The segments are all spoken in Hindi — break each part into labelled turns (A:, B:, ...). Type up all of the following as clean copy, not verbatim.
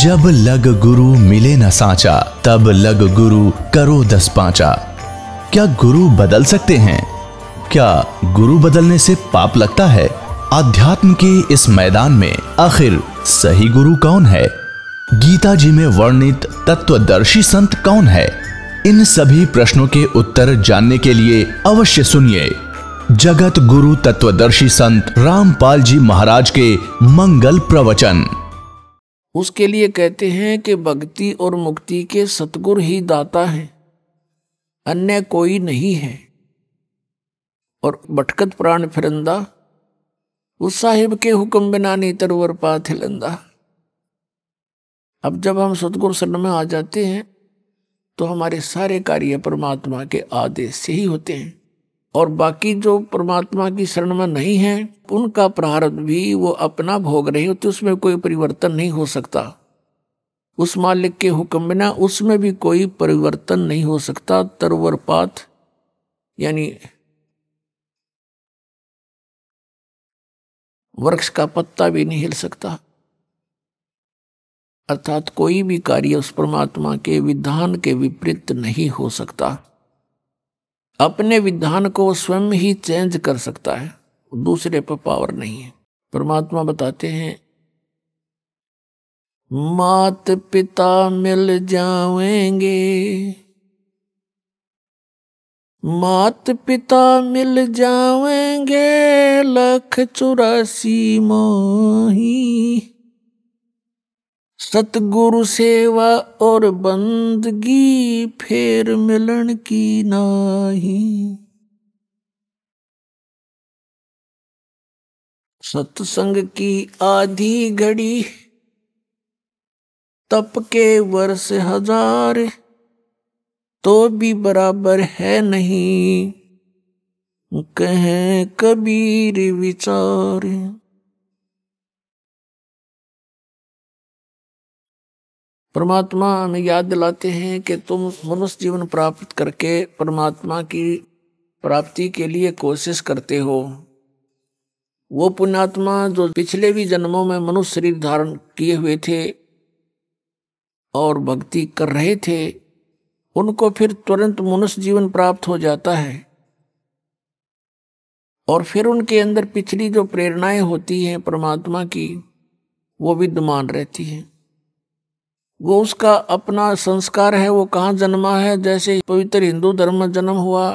A: जब लग गुरु मिले न साचा, तब लग गुरु करो 10 पांचा। क्या गुरु बदल सकते हैं? क्या गुरु बदलने से पाप लगता है? आध्यात्म के इस मैदान में आखिर सही गुरु कौन है? गीता जी में वर्णित तत्वदर्शी संत कौन है? इन सभी प्रश्नों के उत्तर जानने के लिए अवश्य सुनिए जगत गुरु तत्वदर्शी संत रामपाल जी महाराज के मंगल प्रवचन।
B: उसके लिए कहते हैं कि भक्ति और मुक्ति के सतगुरु ही दाता हैं, अन्य कोई नहीं है। और भटकत प्राण फिरंदा, उस साहिब के हुक्म बिना नहीं तरवर पाथ हिलंदा। अब जब हम सतगुरु शरण में आ जाते हैं तो हमारे सारे कार्य परमात्मा के आदेश से ही होते हैं। और बाकी जो परमात्मा की शरण में नहीं है उनका प्रारब्ध भी वो अपना भोग रहे होते, उसमें कोई परिवर्तन नहीं हो सकता। उस मालिक के हुक्म बिना उसमें भी कोई परिवर्तन नहीं हो सकता। तरवर पात यानी वृक्ष का पत्ता भी नहीं हिल सकता। अर्थात कोई भी कार्य उस परमात्मा के विधान के विपरीत नहीं हो सकता। अपने विधान को स्वयं ही चेंज कर सकता है, दूसरे पर पावर नहीं है। परमात्मा बताते हैं, मात पिता मिल जाएंगे, मात पिता मिल जाएंगे, 184 मोही। सतगुरु सेवा और बंदगी फेर मिलन की नाही। सत्संग की आधी घड़ी, तप के वर्ष 1000, तो भी बराबर है नहीं, कहें कबीर विचार। परमात्मा हमें याद दिलाते हैं कि तुम मनुष्य जीवन प्राप्त करके परमात्मा की प्राप्ति के लिए कोशिश करते हो। वो पुण्यात्मा जो पिछले भी जन्मों में मनुष्य शरीर धारण किए हुए थे और भक्ति कर रहे थे, उनको फिर तुरंत मनुष्य जीवन प्राप्त हो जाता है। और फिर उनके अंदर पिछली जो प्रेरणाएं होती हैं परमात्मा की, वो विद्यमान रहती हैं। वो उसका अपना संस्कार है, वो कहाँ जन्मा है। जैसे पवित्र हिंदू धर्म में जन्म हुआ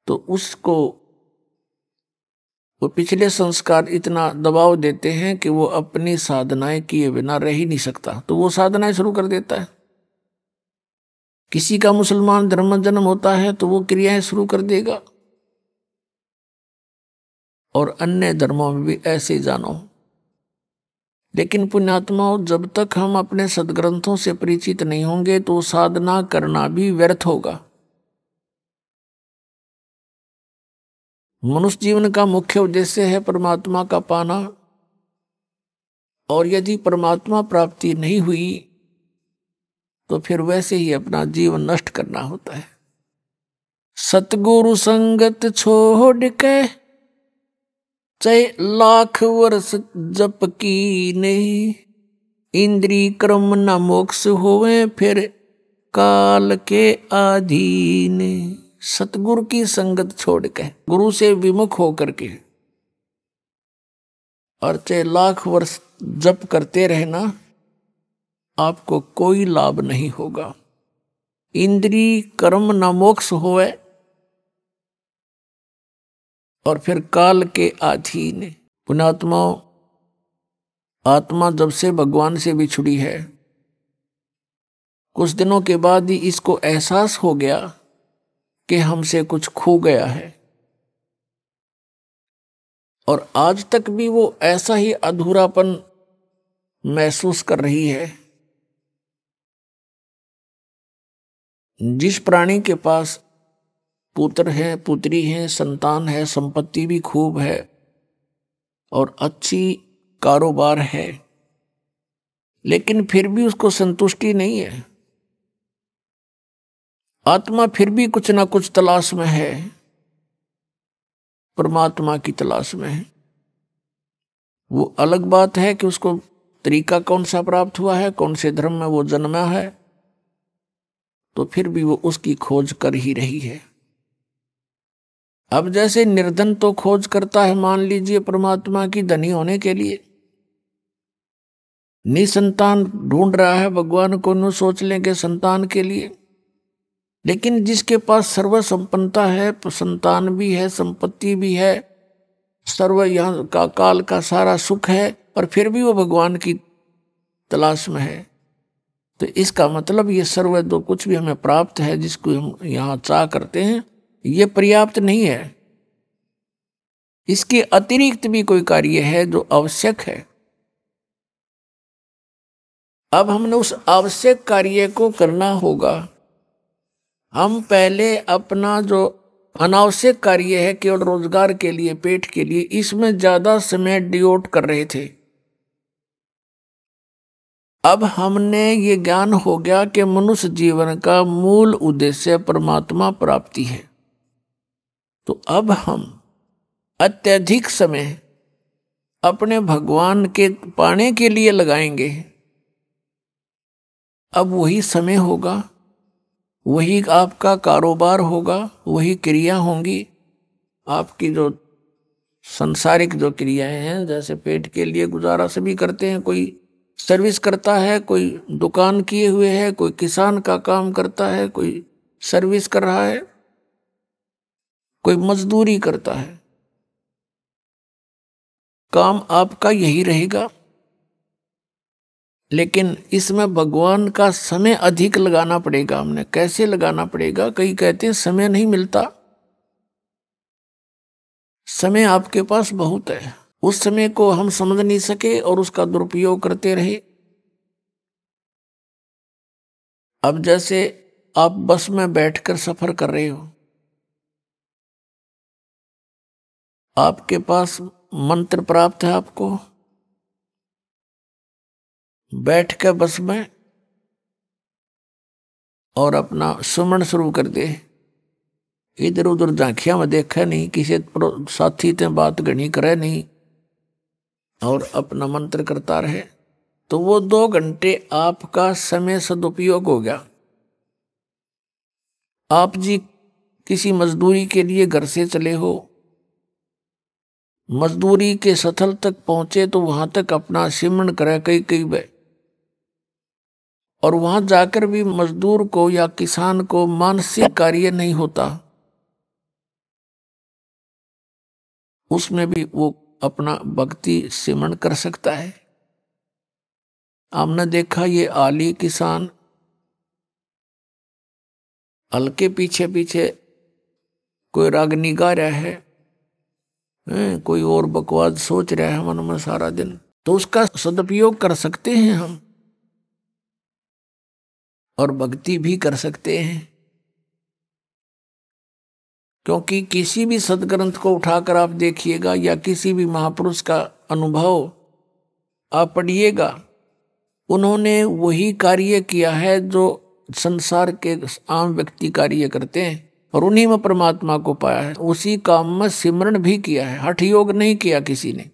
B: तो उसको वो पिछले संस्कार इतना दबाव देते हैं कि वो अपनी साधनाएं किए बिना रह ही नहीं सकता, तो वो साधनाएं शुरू कर देता है। किसी का मुसलमान धर्म में जन्म होता है तो वो क्रियाएं शुरू कर देगा। और अन्य धर्मों में भी ऐसे जानो। लेकिन पुण्यात्माओं, जब तक हम अपने सदग्रंथों से परिचित नहीं होंगे तो साधना करना भी व्यर्थ होगा। मनुष्य जीवन का मुख्य उद्देश्य है परमात्मा का पाना, और यदि परमात्मा प्राप्ति नहीं हुई तो फिर वैसे ही अपना जीवन नष्ट करना होता है। सतगुरु संगत छोड़ के चाहे 1,00,000 वर्ष जप की नहीं, इंद्री क्रम न मोक्ष होवे फिर काल के अधीन। सतगुरु की संगत छोड़ के, गुरु से विमुख होकर के, और चाहे 1,00,000 वर्ष जप करते रहना, आपको कोई लाभ नहीं होगा। इंद्री कर्म न मोक्ष होवे और फिर काल के अधीन। पुण्यात्माओं, आत्मा जब से भगवान से बिछुड़ी है, कुछ दिनों के बाद ही इसको एहसास हो गया कि हमसे कुछ खो गया है। और आज तक भी वो ऐसा ही अधूरापन महसूस कर रही है। जिस प्राणी के पास पुत्र है, पुत्री है, संतान है, संपत्ति भी खूब है और अच्छी कारोबार है, लेकिन फिर भी उसको संतुष्टि नहीं है। आत्मा फिर भी कुछ ना कुछ तलाश में है, परमात्मा की तलाश में है। वो अलग बात है कि उसको तरीका कौन सा प्राप्त हुआ है, कौन से धर्म में वो जन्मा है, तो फिर भी वो उसकी खोज कर ही रही है। अब जैसे निर्धन तो खोज करता है, मान लीजिए परमात्मा की धनी होने के लिए, निसंतान ढूंढ रहा है भगवान को, न सोच लेंगे संतान के लिए। लेकिन जिसके पास सर्व संपन्नता है, संतान भी है, संपत्ति भी है, सर्व यहाँ का काल का सारा सुख है, और फिर भी वो भगवान की तलाश में है, तो इसका मतलब ये सर्व जो कुछ भी हमें प्राप्त है, जिसको हम यहाँ चाह करते हैं, ये पर्याप्त नहीं है। इसके अतिरिक्त भी कोई कार्य है जो आवश्यक है। अब हमने उस आवश्यक कार्य को करना होगा। हम पहले अपना जो अनावश्यक कार्य है, केवल रोजगार के लिए, पेट के लिए, इसमें ज्यादा समय डिवोट कर रहे थे। अब हमने ये ज्ञान हो गया कि मनुष्य जीवन का मूल उद्देश्य परमात्मा प्राप्ति है, तो अब हम अत्यधिक समय अपने भगवान के पाने के लिए लगाएंगे। अब वही समय होगा, वही आपका कारोबार होगा, वही क्रिया होंगी। आपकी जो सांसारिक जो क्रियाएं हैं, जैसे पेट के लिए गुजारा सभी करते हैं, कोई सर्विस करता है, कोई दुकान किए हुए है, कोई किसान का काम करता है, कोई सर्विस कर रहा है, कोई मजदूरी करता है। काम आपका यही रहेगा, लेकिन इसमें भगवान का समय अधिक लगाना पड़ेगा। हमने कैसे लगाना पड़ेगा? कई कहते हैं समय नहीं मिलता। समय आपके पास बहुत है, उस समय को हम समझ नहीं सके और उसका दुरुपयोग करते रहे। अब जैसे आप बस में बैठकर सफर कर रहे हो, आपके पास मंत्र प्राप्त है, आपको बैठ के बस में और अपना सुमन शुरू कर दे। इधर उधर झांकिया में देखा नहीं, किसी साथी ते बात घनी करे नहीं, और अपना मंत्र करता रहे, तो वो 2 घंटे आपका समय सदुपयोग हो गया। आप जी किसी मजदूरी के लिए घर से चले हो, मजदूरी के स्थल तक पहुंचे, तो वहां तक अपना सिमरन करे कई बार, और वहां जाकर भी मजदूर को या किसान को मानसिक कार्य नहीं होता, उसमें भी वो अपना भक्ति सिमरन कर सकता है। हमने देखा ये आली किसान हल के पीछे पीछे कोई रागनी गा रहा है, कोई और बकवास सोच रहा है मन में सारा दिन, तो उसका सदुपयोग कर सकते हैं हम, और भक्ति भी कर सकते हैं। क्योंकि किसी भी सदग्रंथ को उठाकर आप देखिएगा, या किसी भी महापुरुष का अनुभव आप पढ़िएगा, उन्होंने वही कार्य किया है जो संसार के आम व्यक्ति कार्य करते हैं, और उन्हीं में परमात्मा को पाया है। उसी काम में सिमरन भी किया है, हठ योग नहीं किया किसी ने।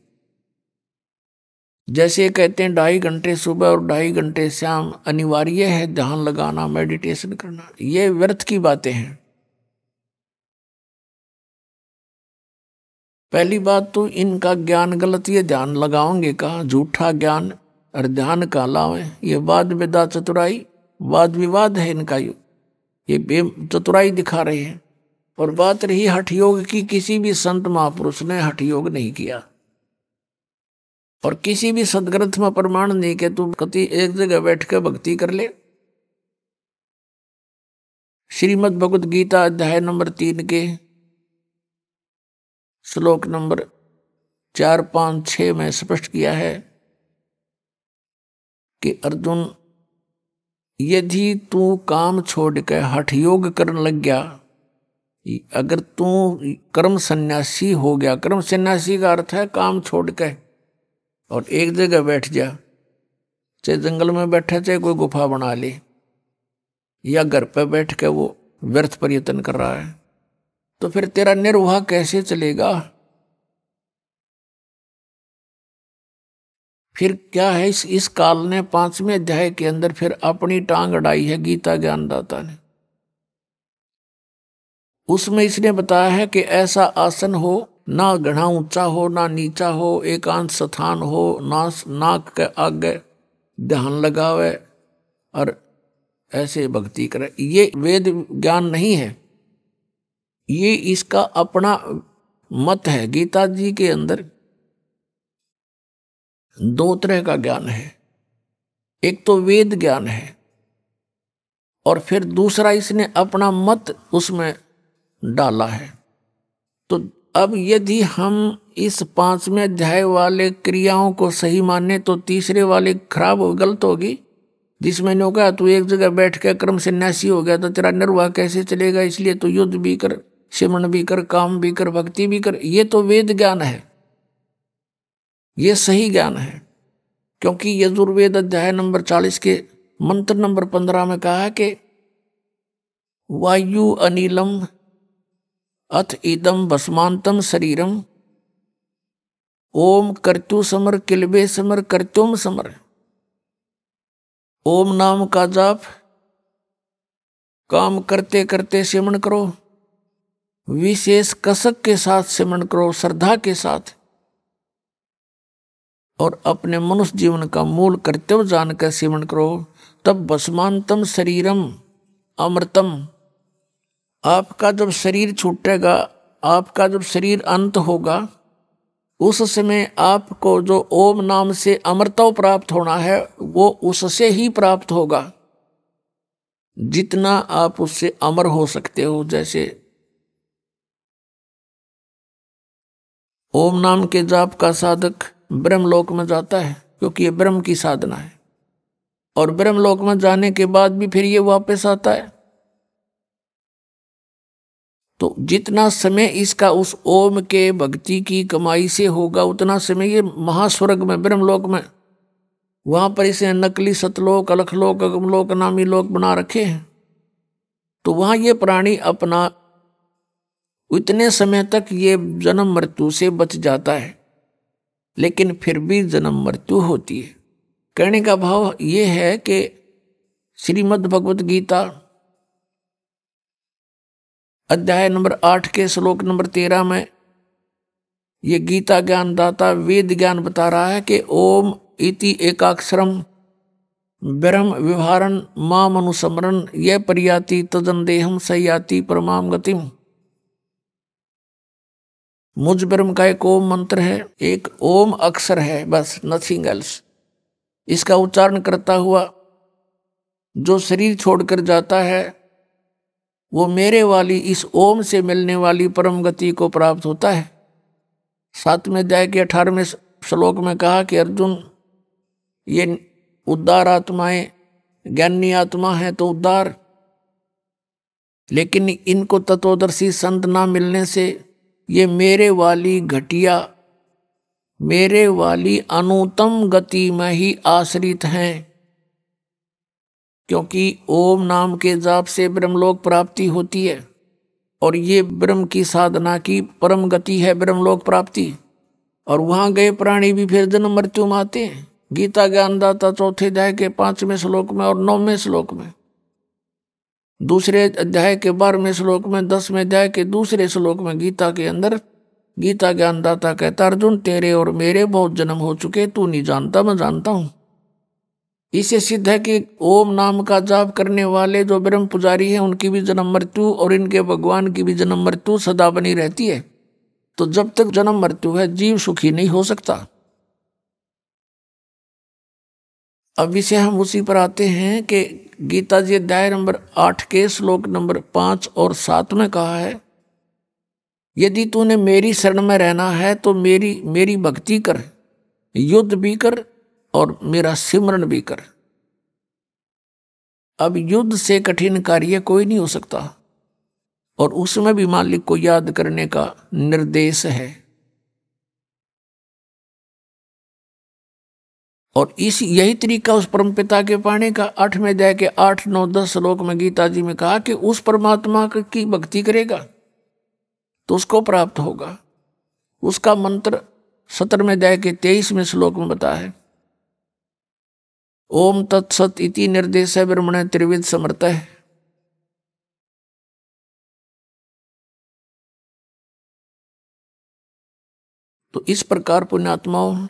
B: जैसे कहते हैं 2.5 घंटे सुबह और 2.5 घंटे शाम अनिवार्य है ध्यान लगाना, मेडिटेशन करना, ये व्यर्थ की बातें हैं। पहली बात तो इनका ज्ञान गलत, ये ध्यान लगाओगे कहाँ, झूठा ज्ञान और ध्यान का लावे, ये वाद विदा चतुराई, वाद विवाद है इनका, ये चतुराई दिखा रहे हैं। और बात रही हठ योग की, किसी भी संत महापुरुष ने हठ योग नहीं किया, और किसी भी सदग्रंथ में प्रमाण नहीं कि तू कति एक जगह बैठ के भक्ति कर ले। श्रीमद् भगवद गीता अध्याय नंबर 3 के श्लोक नंबर 4, 5, 6 में स्पष्ट किया है कि अर्जुन, यदि तू काम छोड़ के हठ योग करने लग गया, अगर तू कर्म सन्यासी हो गया, कर्म सन्यासी का अर्थ है काम छोड़ के और एक जगह बैठ जा, चाहे जंगल में बैठा, चाहे कोई गुफा बना ले, या घर पे बैठ के वो व्यर्थ प्रयत्न कर रहा है, तो फिर तेरा निर्वाह कैसे चलेगा? फिर क्या है, इस काल ने 5वें अध्याय के अंदर फिर अपनी टांग अड़ाई है गीता ज्ञानदाता ने। उसमें इसने बताया है कि ऐसा आसन हो, ना घना ऊंचा हो ना नीचा हो, एकांत स्थान हो, नाक के आगे ध्यान लगावे और ऐसे भक्ति करे। ये वेद ज्ञान नहीं है, ये इसका अपना मत है। गीता जी के अंदर 2 तरह का ज्ञान है, एक तो वेद ज्ञान है और फिर दूसरा इसने अपना मत उसमें डाला है। तो अब यदि हम इस 5वें अध्याय वाले क्रियाओं को सही माने तो तीसरे वाले खराब गलत होगी, जिसमें नो कहा तू एक जगह बैठ के क्रम सन्यासी हो गया तो तेरा निर्वाह कैसे चलेगा, इसलिए तो युद्ध भी कर, सिमरण भी कर, काम भी कर, भक्ति भी कर। ये तो वेद ज्ञान है, ये सही ज्ञान है। क्योंकि यजुर्वेद अध्याय नंबर 40 के मंत्र नंबर 15 में कहा है कि वायु अनिलम अथ इदम भस्मांतम शरीरम ओम कर्तु समर किलबे समर कर्तुम समर। ओम नाम का जाप काम करते करते सिमरण करो, विशेष कसक के साथ सिमरण करो, श्रद्धा के साथ, और अपने मनुष्य जीवन का मूल कर्तव्य जानकर सिमरण करो। तब भस्मांतम शरीरम अमृतम, आपका जब शरीर छूटेगा, आपका जब शरीर अंत होगा, उस समय आपको जो ओम नाम से अमृतव प्राप्त होना है वो उससे ही प्राप्त होगा जितना आप उससे अमर हो सकते हो। जैसे ओम नाम के जाप का साधक ब्रह्मलोक में जाता है क्योंकि ये ब्रह्म की साधना है, और ब्रह्मलोक में जाने के बाद भी फिर ये वापस आता है। तो जितना समय इसका उस ओम के भक्ति की कमाई से होगा उतना समय ये महास्वर्ग में ब्रह्मलोक में, वहां पर इसे नकली सतलोक, अलखलोक, अगमलोक नामी लोक बना रखे हैं। तो वहां ये प्राणी अपना इतने समय तक ये जन्म मृत्यु से बच जाता है, लेकिन फिर भी जन्म मृत्यु होती है। कहने का भाव ये है कि श्रीमद् भगवत गीता अध्याय नंबर 8 के श्लोक नंबर 13 में ये गीता ज्ञान दाता वेद ज्ञान बता रहा है कि ओम इति एकाक्षरम ब्रह्म विहारन माम अनुस्मरण यह परियाति तदन देहम सयाति परमाम गतिम। मुझ ब्रह्म का एक ओम मंत्र है, एक ओम अक्षर है, बस नथिंग एल्स। इसका उच्चारण करता हुआ जो शरीर छोड़कर जाता है वो मेरे वाली इस ओम से मिलने वाली परम गति को प्राप्त होता है। 7वें अध्याय के 18वें श्लोक में कहा कि अर्जुन, ये उद्धार आत्माएं ज्ञानी आत्मा है तो उद्धार, लेकिन इनको तत्वदर्शी संत ना मिलने से ये मेरे वाली घटिया, मेरे वाली अनुत्तम गति में ही आश्रित हैं। क्योंकि ओम नाम के जाप से ब्रह्मलोक प्राप्ति होती है और ये ब्रह्म की साधना की परम गति है ब्रह्मलोक प्राप्ति। और वहां गए प्राणी भी फिर जन्म मृत्यु में आते हैं। गीता ज्ञानदाता 4थे अध्याय के 5वें श्लोक में और 9वें श्लोक में, 2रे अध्याय के 12वें श्लोक में, 10वें अध्याय के 2रे श्लोक में गीता के अंदर गीता ज्ञानदाता कहता, अर्जुन तेरे और मेरे बहुत जन्म हो चुके, तू नहीं जानता, मैं जानता हूं। इससे सिद्ध है कि ओम नाम का जाप करने वाले जो ब्रह्म पुजारी हैं उनकी भी जन्म मृत्यु और इनके भगवान की भी जन्म मृत्यु सदा बनी रहती है। तो जब तक जन्म मृत्यु है जीव सुखी नहीं हो सकता। अब इसे हम उसी पर आते हैं कि गीता जी अध्याय नंबर 8 के श्लोक नंबर 5 और 7 में कहा है, यदि तूने मेरी शरण में रहना है तो मेरी भक्ति कर, युद्ध भी कर और मेरा सिमरण भी कर। अब युद्ध से कठिन कार्य कोई नहीं हो सकता और उसमें भी मालिक को याद करने का निर्देश है। और यही तरीका उस परमपिता के पाने का 8वें अध्याय के 8, 9, 10 श्लोक में गीता जी में कहा कि उस परमात्मा की भक्ति करेगा तो उसको प्राप्त होगा। उसका मंत्र 17वें अध्याय के 23वें श्लोक में बताया है, ओम तत्सत इति निर्देश ब्रह्मण त्रिविध समर्थ है। तो इस प्रकार पुण्यात्माओं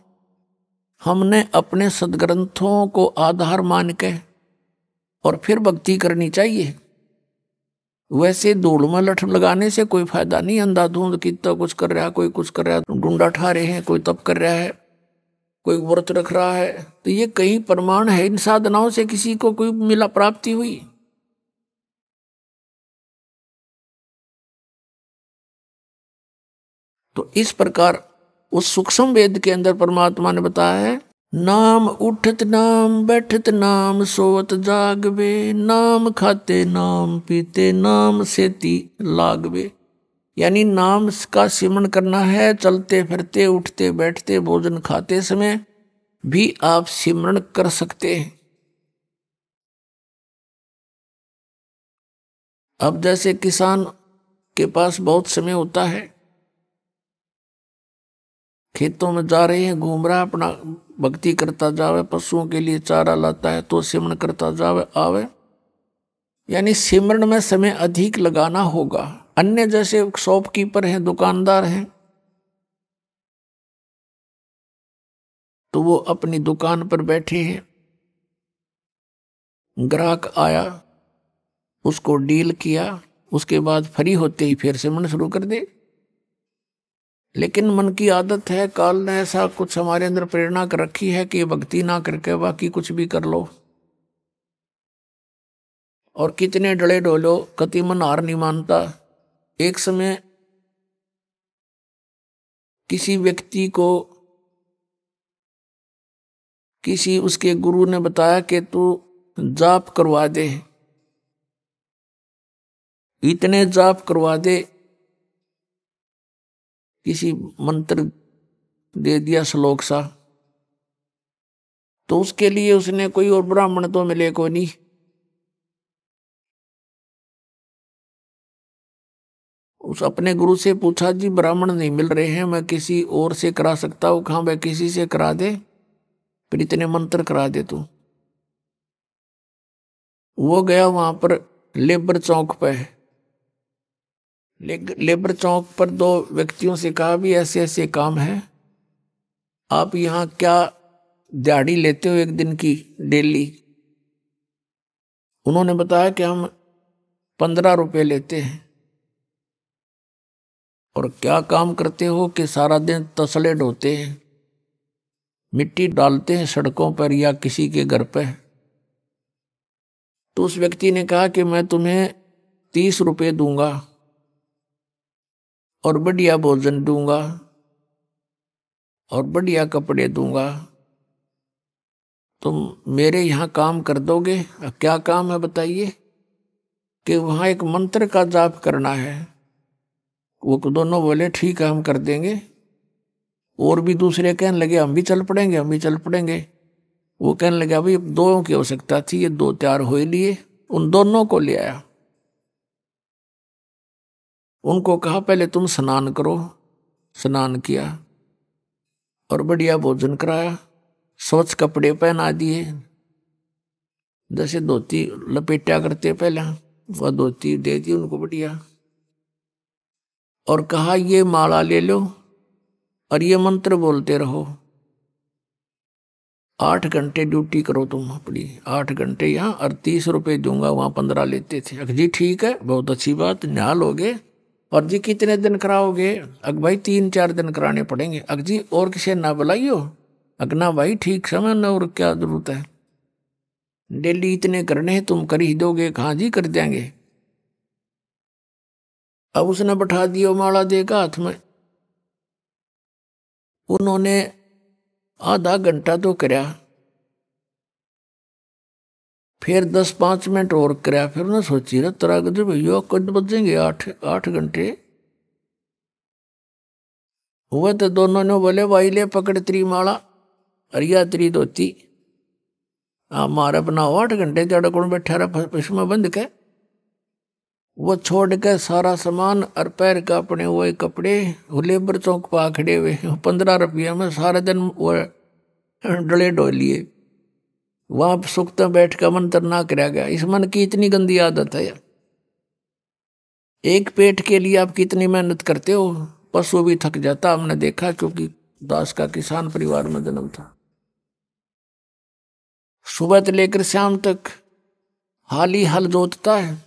B: हमने अपने सदग्रंथों को आधार मान के और फिर भक्ति करनी चाहिए। वैसे धूल में लठ लगाने से कोई फायदा नहीं। अंधाधुंध कितना कुछ कर रहा है, कोई कुछ कर रहा है, डूंडा ठा रहे हैं, कोई तप कर रहा है, कोई व्रत रख रहा है, तो ये कहीं प्रमाण है इन साधनाओं से किसी को कोई मिला प्राप्ति हुई? तो इस प्रकार उस सूक्ष्म वेद के अंदर परमात्मा ने बताया है, नाम उठत नाम बैठत नाम सोवत जागवे, नाम खाते नाम पीते नाम सेती लागवे। यानी नाम का सिमरण करना है, चलते फिरते उठते बैठते भोजन खाते समय भी आप सिमरण कर सकते हैं। अब जैसे किसान के पास बहुत समय होता है, खेतों में जा रहे हैं, घूम रहा है, अपना भक्ति करता जावे, पशुओं के लिए चारा लाता है तो सिमरण करता जावे आवे। यानी सिमरण में समय अधिक लगाना होगा। अन्य जैसे शॉपकीपर हैं, दुकानदार हैं, तो वो अपनी दुकान पर बैठे हैं, ग्राहक आया, उसको डील किया, उसके बाद फ्री होते ही फिर सिमरण शुरू कर दे। लेकिन मन की आदत है, काल ने ऐसा कुछ हमारे अंदर प्रेरणा कर रखी है कि भक्ति ना करके बाकी कुछ भी कर लो, और कितने डले डोलो, कति मन हार नहीं मानता। एक समय किसी व्यक्ति को किसी उसके गुरु ने बताया कि तू जाप करवा दे, इतने जाप करवा दे, किसी मंत्र दे दिया श्लोक सा, तो उसके लिए उसने कोई और ब्राह्मण तो मिले को नहीं। उस अपने गुरु से पूछा, जी ब्राह्मण नहीं मिल रहे हैं, मैं किसी और से करा सकता हूँ? कहाँ? भाई किसी से करा दे, फिर इतने मंत्र करा दे तू। वो गया वहां पर लेबर चौक पे, लेबर चौक पर दो व्यक्तियों से कहा, भी ऐसे ऐसे काम है, आप यहाँ क्या दिहाड़ी लेते हो एक दिन की डेली? उन्होंने बताया कि हम 15 रुपए लेते हैं। और क्या काम करते हो? कि सारा दिन तसले ढोते हैं, मिट्टी डालते हैं सड़कों पर या किसी के घर पे। तो उस व्यक्ति ने कहा कि मैं तुम्हें 30 रुपए दूंगा और बढ़िया भोजन दूंगा और बढ़िया कपड़े दूंगा, तुम मेरे यहाँ काम कर दोगे? क्या काम है बताइए? कि वहाँ एक मंत्र का जाप करना है। वो दोनों बोले ठीक है हम कर देंगे। और भी दूसरे कहने लगे हम भी चल पड़ेंगे, हम भी चल पड़ेंगे। वो कहने लगा भाई दो की आवश्यकता थी, ये 2 तैयार हो लिए। उन दोनों को ले आया, उनको कहा पहले तुम स्नान करो। स्नान किया और बढ़िया भोजन कराया, स्वच्छ कपड़े पहना दिए, जैसे धोती लपेटा करते पहले, वह धोती दे दी उनको बढ़िया, और कहा ये माला ले लो और ये मंत्र बोलते रहो। 8 घंटे ड्यूटी करो तुम अपनी, 8 घंटे यहाँ, और 30 रुपए दूंगा। वहां 15 लेते थे। अग जी ठीक है, बहुत अच्छी बात, निहाल होगे। और जी कितने दिन कराओगे? अग भाई 3-4 दिन कराने पड़ेंगे। अग जी और किसी ना बुलाइयो? अग ना भाई ठीक समय ना, और क्या जरूरत है, डेली इतने करने हैं, तुम कर ही दोगे? कहाँ जी कर देंगे। अब उसने बैठा दियो, माला देगा हाथ में। उन्होंने आधा घंटा तो करया, फिर 10-5 मिनट और करया, फिर उन्हें सोची रहा तरा गज भैया कद बजेंगे 8 घंटे हुए। तो दोनों ने बोले भाई ले पकड़ तेरी माला अरिया तेरी धोती, मारा बनाओ 8 घंटे तेरा कौन बैठा रहा इसमें बंद के। वो छोड़ के सारा सामान और पैर का अपने वो कपड़े लेबर चौक पा खड़े हुए, 15 रुपये में सारा दिन वो डले डो लिए। वहां सुख में बैठ कर मंत्र ना कराया गया। इस मन की इतनी गंदी आदत है यार। एक पेट के लिए आप कितनी मेहनत करते हो, पशु भी थक जाता, हमने देखा, क्योंकि दास का किसान परिवार में जन्म था। सुबह से लेकर शाम तक हाल ही हल जोतता है,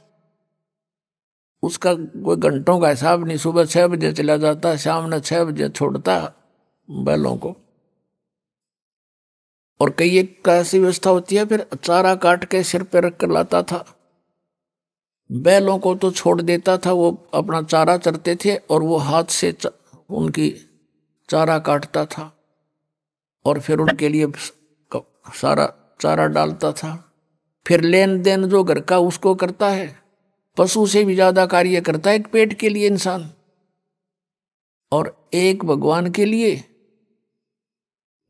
B: उसका कोई घंटों का हिसाब नहीं। सुबह 6 बजे चला जाता, शाम ने 6 बजे छोड़ता बैलों को। और कई एक ऐसी व्यवस्था होती है, फिर चारा काट के सिर पे रख कर लाता था। बैलों को तो छोड़ देता था, वो अपना चारा चरते थे और वो हाथ से उनकी चारा काटता था और फिर उनके लिए सारा चारा डालता था। फिर लेन देन जो घर का उसको करता है, पशु से भी ज्यादा कार्य करता है एक पेट के लिए इंसान, और एक भगवान के लिए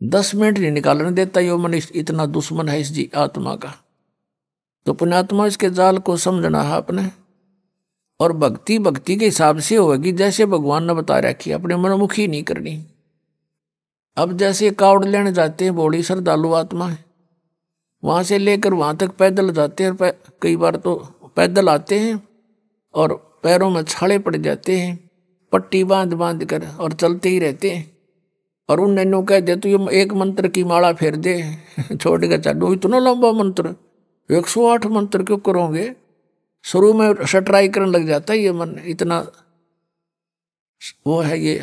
B: 10 मिनट नहीं निकालने देता। यो मनुष्य इतना दुश्मन है इस जी आत्मा का। तो पुण्यात्मा इसके जाल को समझना है आपने। और भक्ति भक्ति के हिसाब से होगी, जैसे भगवान ने बता रखी, अपने मनमुखी नहीं करनी। अब जैसे कावड़ लेने जाते हैं, बड़ी श्रद्धालु आत्मा है, वहां से लेकर वहां तक पैदल जाते हैं। कई बार तो पैदल आते हैं और पैरों में छाले पड़ जाते हैं, पट्टी बांध बांध कर, और चलते ही रहते हैं। और उन नैनों कह दे तो ये एक मंत्र की माला फेर दे छोड़ के चलो, इतना लंबा मंत्र 108 मंत्र क्यों करोगे। शुरू में सटराई करने लग जाता है ये मन, इतना वो है ये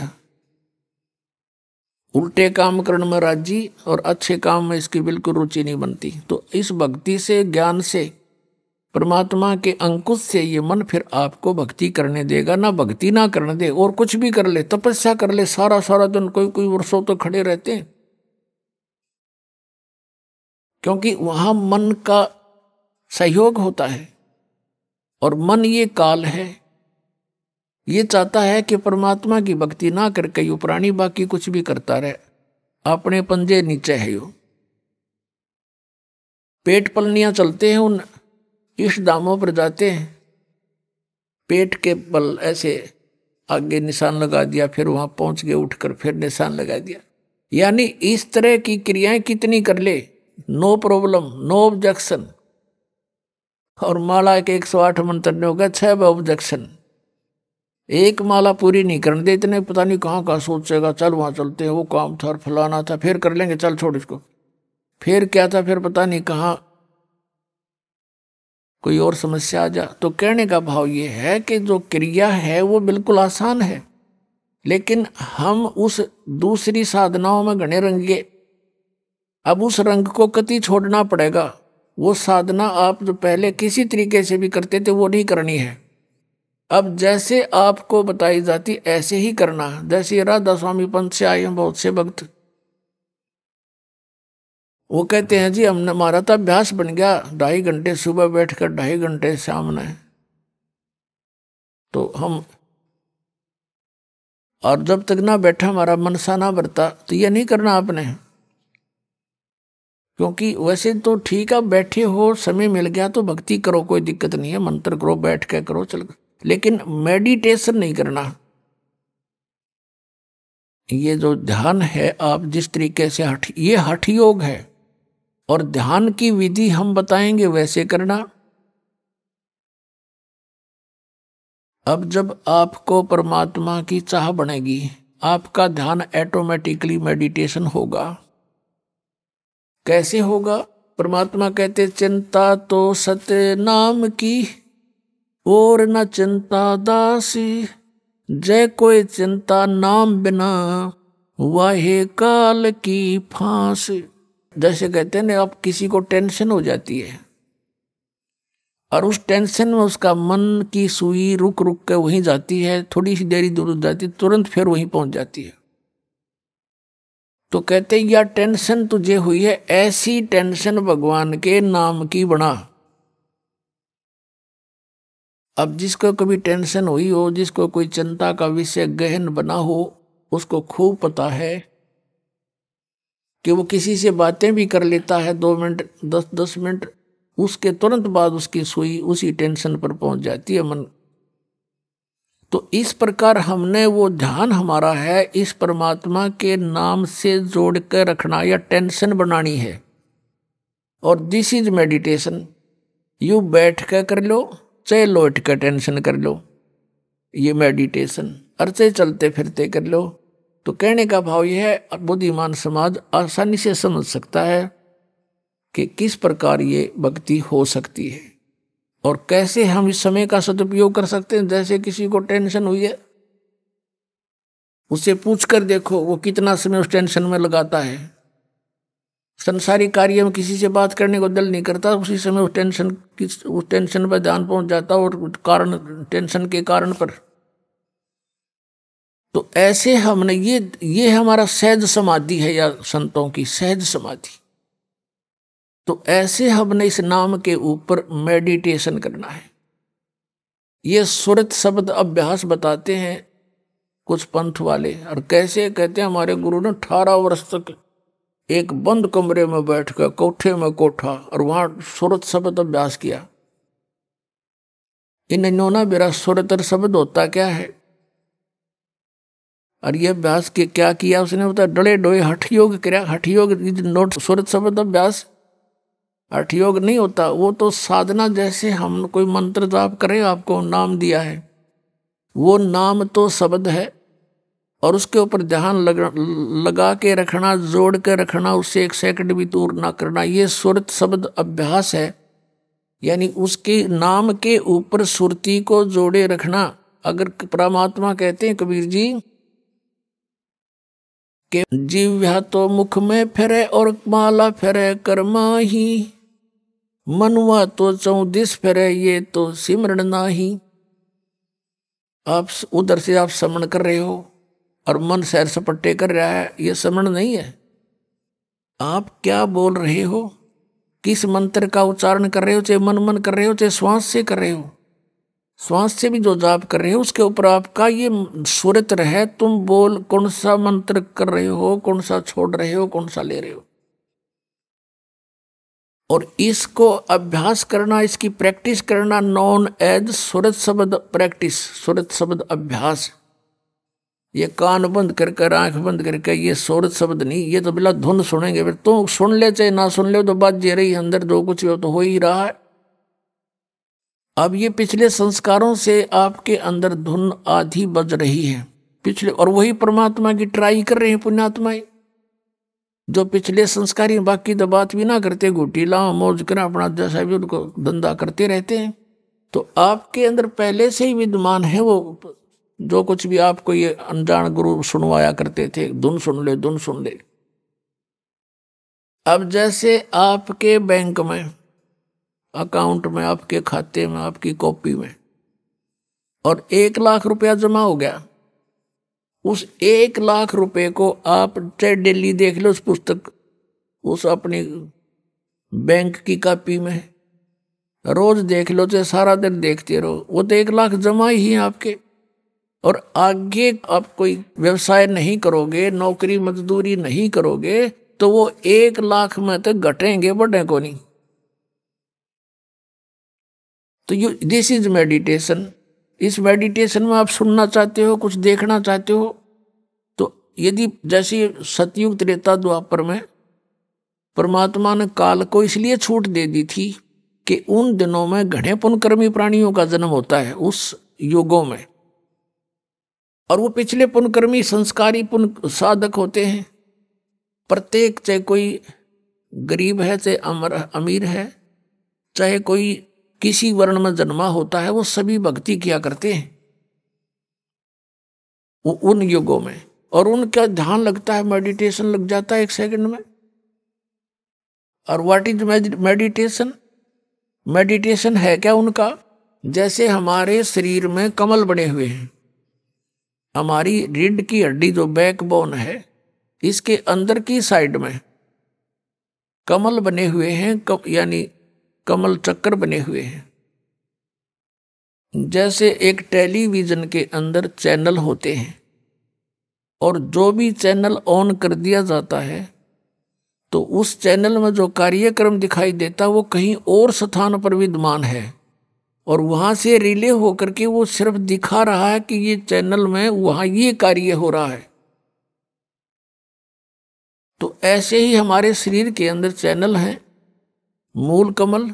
B: उल्टे काम करने में राजी, और अच्छे काम में इसकी बिल्कुल रुचि नहीं बनती। तो इस भक्ति से, ज्ञान से, परमात्मा के अंकुश से ये मन फिर आपको भक्ति करने देगा। ना भक्ति ना करने दे, और कुछ भी कर ले, तपस्या कर ले, सारा सारा दिन, कोई कोई वर्षों तो खड़े रहते हैं, क्योंकि वहां मन का सहयोग होता है। और मन ये काल है, ये चाहता है कि परमात्मा की भक्ति ना करके यो प्राणी बाकी कुछ भी करता रहे, अपने पंजे नीचे है यो। पेट पलनियां चलते हैं, उन इष्ट दामों पर जाते हैं, पेट के बल ऐसे आगे निशान लगा दिया, फिर वहां पहुंच गए, उठकर फिर निशान लगा दिया। यानी इस तरह की क्रियाएं कितनी कर ले, नो प्रॉब्लम, नो ऑब्जेक्शन। और माला के 108 मंत्र ने होगा 6 ऑब्जेक्शन। एक माला पूरी नहीं करने दे, इतने पता नहीं कहाँ का सोचेगा, चल वहां चलते हैं, वो काम था और फलाना था, फिर कर लेंगे, चल छोड़ इसको, फिर क्या था, फिर पता नहीं कहाँ कोई और समस्या आ जा। तो कहने का भाव ये है कि जो क्रिया है वो बिल्कुल आसान है, लेकिन हम उस दूसरी साधनाओं में घने रंगे। अब उस रंग को कति छोड़ना पड़ेगा। वो साधना आप जो पहले किसी तरीके से भी करते थे वो नहीं करनी है। अब जैसे आपको बताई जाती ऐसे ही करना। जैसे राधा स्वामी पंथ से आए हैं बहुत से भक्त, वो कहते हैं जी हमने, हमारा तो अभ्यास बन गया, 2.5 घंटे सुबह बैठकर 2.5 घंटे सामने, तो हम, और जब तक ना बैठा हमारा मनसा ना भरता, तो ये नहीं करना आपने। क्योंकि वैसे तो ठीक है, बैठे हो, समय मिल गया तो भक्ति करो, कोई दिक्कत नहीं है, मंत्र करो, बैठ के करो, चल, लेकिन मेडिटेशन नहीं करना। ये जो ध्यान है, आप जिस तरीके से ये हठ योग है, और ध्यान की विधि हम बताएंगे वैसे करना। अब जब आपको परमात्मा की चाह बनेगी, आपका ध्यान ऑटोमेटिकली मेडिटेशन होगा। कैसे होगा? परमात्मा कहते चिंता तो सत्य नाम की, और न चिंता दासी, जय कोई चिंता नाम बिना, वाहे काल की फांसी। जैसे कहते हैं ना, आप किसी को टेंशन हो जाती है और उस टेंशन में उसका मन की सुई रुक रुक के वहीं जाती है, थोड़ी सी देरी दूर जाती है, तुरंत फिर वहीं पहुंच जाती है। तो कहते हैं या टेंशन तुझे हुई है, ऐसी टेंशन भगवान के नाम की बना। अब जिसको कभी टेंशन हुई हो, जिसको कोई चिंता का विषय गहन बना हो, उसको खूब पता है कि वो किसी से बातें भी कर लेता है 2 मिनट 10 मिनट, उसके तुरंत बाद उसकी सुई उसी टेंशन पर पहुंच जाती है मन। तो इस प्रकार हमने वो ध्यान हमारा है इस परमात्मा के नाम से जोड़ कर रखना, या टेंशन बनानी है। और दिस इज मेडिटेशन। यू बैठ कर कर लो चाहे लौट कर टेंशन कर लो, ये मेडिटेशन। और चाहे चलते फिरते कर लो। तो कहने का भाव यह है, बुद्धिमान समाज आसानी से समझ सकता है कि किस प्रकार ये भक्ति हो सकती है और कैसे हम इस समय का सदुपयोग कर सकते हैं। जैसे किसी को टेंशन हुई है, उससे पूछ कर देखो वो कितना समय उस टेंशन में लगाता है। संसारिक कार्य में किसी से बात करने को दिल नहीं करता, उसी समय उस टेंशन पर ध्यान पहुंच जाता और कारण टेंशन के कारण पर। तो ऐसे हमने ये हमारा सहज समाधि है या संतों की सहज समाधि। तो ऐसे हमने इस नाम के ऊपर मेडिटेशन करना है। ये सुरत शब्द अभ्यास बताते हैं कुछ पंथ वाले। और कैसे कहते हैं, हमारे गुरु ने 18 वर्ष तक एक बंद कमरे में बैठकर कोठे में कोठा और वहां सुरत शब्द अभ्यास किया। इन्होंने मेरा सुरतर शब्द होता क्या है और ये अभ्यास के क्या किया उसने बताया। डले डोए हठ योग किया। हठ योग नोट सुरत शब्द अभ्यास हठ योग नहीं होता, वो तो साधना। जैसे हम कोई मंत्र जाप करें, आपको नाम दिया है, वो नाम तो शब्द है और उसके ऊपर ध्यान लगा के रखना, जोड़ के रखना, उससे 1 सेकंड भी दूर ना करना, ये सुरत शब्द अभ्यास है। यानी उसके नाम के ऊपर सुरती को जोड़े रखना। अगर परमात्मा कहते हैं कबीर जी के जीव्या तो मुख में फिरे और माला फिरे कर्मा ही, मनुआ तो 34 फिरे ये तो सिमरण नाही। आप उधर से आप समण कर रहे हो और मन सैर सपट्टे कर रहा है, ये समण नहीं है। आप क्या बोल रहे हो, किस मंत्र का उच्चारण कर रहे हो, चाहे मन कर रहे हो चाहे श्वास से कर रहे हो, श्वास से भी जो जाप कर रहे हो उसके ऊपर आपका ये सुरत रहे। तुम बोल कौन सा मंत्र कर रहे हो, कौन सा छोड़ रहे हो, कौन सा ले रहे हो। और इसको अभ्यास करना, इसकी प्रैक्टिस करना नॉन एज सुरत शब्द प्रैक्टिस, सुरत शब्द अभ्यास। ये कान बंद करके आंख बंद करके ये सुरत शब्द नहीं, ये तो बिला धुन सुनेंगे। फिर तो सुन ले चाहे ना सुन ले, तो बात जे रही अंदर जो कुछ हो तो हो ही रहा है। अब ये पिछले संस्कारों से आपके अंदर धुन आधी बज रही है पिछले, और वही परमात्मा की ट्राई कर रहे हैं पुण्यात्माएं जो पिछले संस्कारी। बाकी तो बात भी ना करते, घुटी लाओ मौज करें अपना जैसा भी उनको धंधा करते रहते हैं। तो आपके अंदर पहले से ही विद्यमान है वो, जो कुछ भी आपको ये अनजान गुरु सुनवाया करते थे, धुन सुन ले धुन सुन ले। अब जैसे आपके बैंक में अकाउंट में, आपके खाते में, आपकी कॉपी में और 1 लाख रुपया जमा हो गया, उस 1 लाख रुपए को आप चाहे डेली देख लो उस पुस्तक, उस अपनी बैंक की कॉपी में, रोज देख लो चाहे सारा दिन देखते रहो, वो तो 1 लाख जमा ही है आपके। और आगे आप कोई व्यवसाय नहीं करोगे, नौकरी मजदूरी नहीं करोगे, तो वो 1 लाख में तो घटेंगे, बढ़े को नहीं। तो दिस इज मेडिटेशन। इस मेडिटेशन में आप सुनना चाहते हो, कुछ देखना चाहते हो, तो यदि जैसे सतयुग त्रेता द्वापर में परमात्मा ने काल को इसलिए छूट दे दी थी कि उन दिनों में घने पुण्यकर्मी प्राणियों का जन्म होता है उस युगों में, और वो पिछले पुण्यकर्मी संस्कारी पुण्य साधक होते हैं। प्रत्येक, चाहे कोई गरीब है चाहे अमीर है, चाहे कोई किसी वर्ण में जन्मा होता है, वो सभी भक्ति किया करते हैं उन युगों में। और उनका ध्यान लगता है, मेडिटेशन लग जाता है 1 सेकंड में। और व्हाट इज मेडिटेशन? मेडिटेशन है क्या उनका? जैसे हमारे शरीर में कमल बने हुए हैं, हमारी रीढ़ की हड्डी जो बैकबोन है, इसके अंदर की साइड में कमल बने हुए हैं, यानी कमल चक्कर बने हुए हैं। जैसे एक टेलीविजन के अंदर चैनल होते हैं, और जो भी चैनल ऑन कर दिया जाता है तो उस चैनल में जो कार्यक्रम दिखाई देता वो कहीं और स्थान पर विद्यमान है, और वहां से रिले होकर के वो सिर्फ दिखा रहा है कि ये चैनल में वहां ये कार्य हो रहा है। तो ऐसे ही हमारे शरीर के अंदर चैनल हैं, मूल कमल,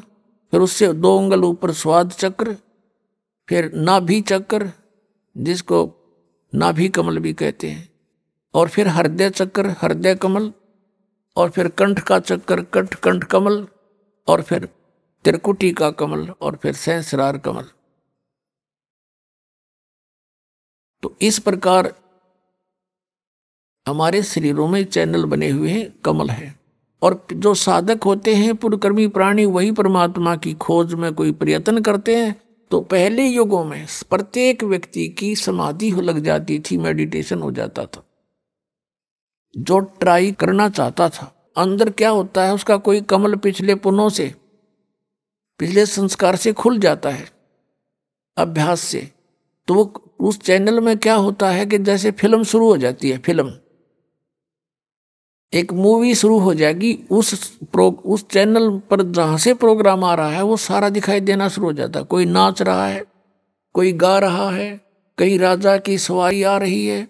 B: फिर उससे 2 अंगुल ऊपर स्वाद चक्र, फिर नाभि चक्र जिसको नाभि कमल भी कहते हैं, और फिर हृदय चक्र हृदय कमल, और फिर कंठ का चक्र कंठ कमल, और फिर त्रिकुटी का कमल, और फिर सहस्रार कमल। तो इस प्रकार हमारे शरीरों में चैनल बने हुए हैं, कमल है। और जो साधक होते हैं पुरकर्मी प्राणी, वही परमात्मा की खोज में कोई प्रयत्न करते हैं। तो पहले युगों में प्रत्येक व्यक्ति की समाधि हो लग जाती थी, मेडिटेशन हो जाता था। जो ट्राई करना चाहता था, अंदर क्या होता है उसका कोई कमल पिछले पुनों से, पिछले संस्कार से खुल जाता है अभ्यास से। तो वो उस चैनल में क्या होता है कि जैसे फिल्म शुरू हो जाती है, फिल्म एक मूवी शुरू हो जाएगी, उस चैनल पर जहां से प्रोग्राम आ रहा है वो सारा दिखाई देना शुरू हो जाता है। कोई नाच रहा है, कोई गा रहा है, कहीं राजा की सवारी आ रही है,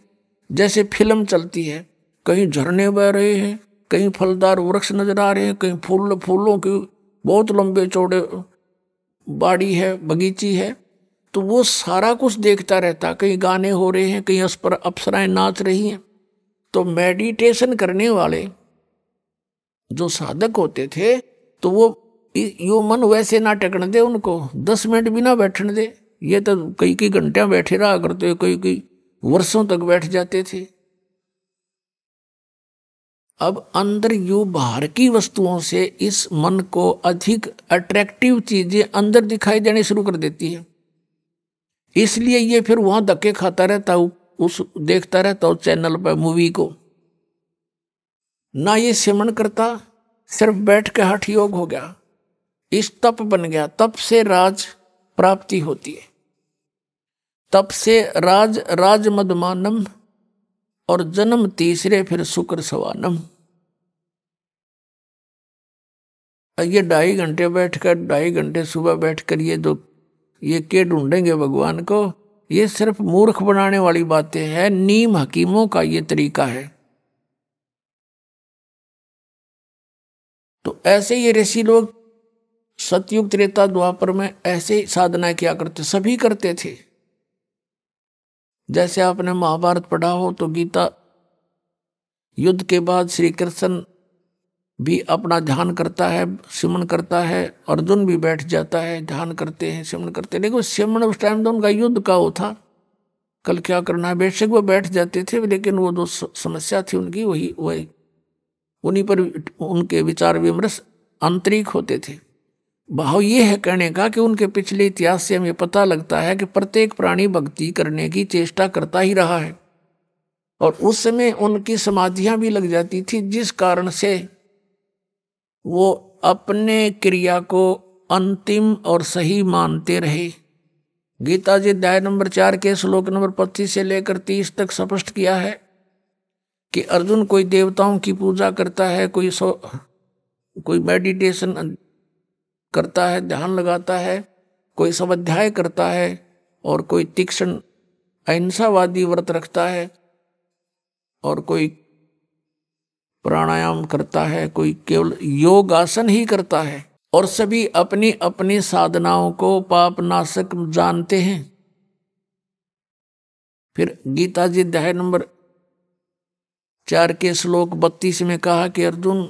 B: जैसे फिल्म चलती है। कहीं झरने बह रहे हैं, कहीं फलदार वृक्ष नजर आ रहे हैं, कहीं फूलों की बहुत लंबे चौड़े बाड़ी है, बगीची है। तो वो सारा कुछ देखता रहता, कहीं गाने हो रहे हैं, कहीं अप्सराएं नाच रही हैं। तो मेडिटेशन करने वाले जो साधक होते थे, तो वो यो मन वैसे ना टेकने दे उनको, 10 मिनट भी ना बैठने दे। ये तो कई घंटे बैठे रहा करते, कई वर्षों तक बैठ जाते थे। अब अंदर यू बाहर की वस्तुओं से इस मन को अधिक अट्रैक्टिव चीजें अंदर दिखाई देने शुरू कर देती है। इसलिए ये फिर वहां धक्के खाता रहता, देखता रहता उस चैनल पर मूवी को। ना ये सिमरण करता, सिर्फ बैठ के हठ योग हो गया, इस तप बन गया। तप से राज प्राप्ति होती है, तप से राज मदमानम, और जन्म तीसरे फिर शुक्र सवानम। ये 2.5 घंटे बैठकर, 2.5 घंटे सुबह बैठकर ये के ढूंढेंगे भगवान को, ये सिर्फ मूर्ख बनाने वाली बातें हैं। नीम हकीमों का ये तरीका है। तो ऐसे ये ऋषि लोग सतयुग त्रेता द्वापर में ऐसे साधना किया करते, सभी करते थे। जैसे आपने महाभारत पढ़ा हो तो गीता युद्ध के बाद श्री कृष्ण भी अपना ध्यान करता है, सिमरण करता है, अर्जुन भी बैठ जाता है, ध्यान करते हैं, सिमरण करते हैं। लेकिन सिमरण उस टाइम तो उनका युद्ध का वो था, कल क्या करना है। बेशक वो बैठ जाते थे, लेकिन वो जो समस्या थी उनकी वही उन्हीं पर उनके विचार विमर्श आंतरिक होते थे। भाव ये है कहने का कि उनके पिछले इतिहास से हमें पता लगता है कि प्रत्येक प्राणी भक्ति करने की चेष्टा करता ही रहा है, और उस समय उनकी समाधियां भी लग जाती थी, जिस कारण से वो अपने क्रिया को अंतिम और सही मानते रहे। गीता जी अध्याय नंबर 4 के श्लोक नंबर 25 से लेकर 30 तक स्पष्ट किया है कि अर्जुन कोई देवताओं की पूजा करता है, कोई मेडिटेशन करता है, ध्यान लगाता है, कोई स्वाध्याय करता है, और कोई तीक्ष्ण अहिंसावादी व्रत रखता है, और कोई प्राणायाम करता है, कोई केवल योग आसन ही करता है। और सभी अपनी अपनी साधनाओं को पाप नाशक जानते हैं। फिर गीता जी अध्याय नंबर 4 के श्लोक 32 में कहा कि अर्जुन,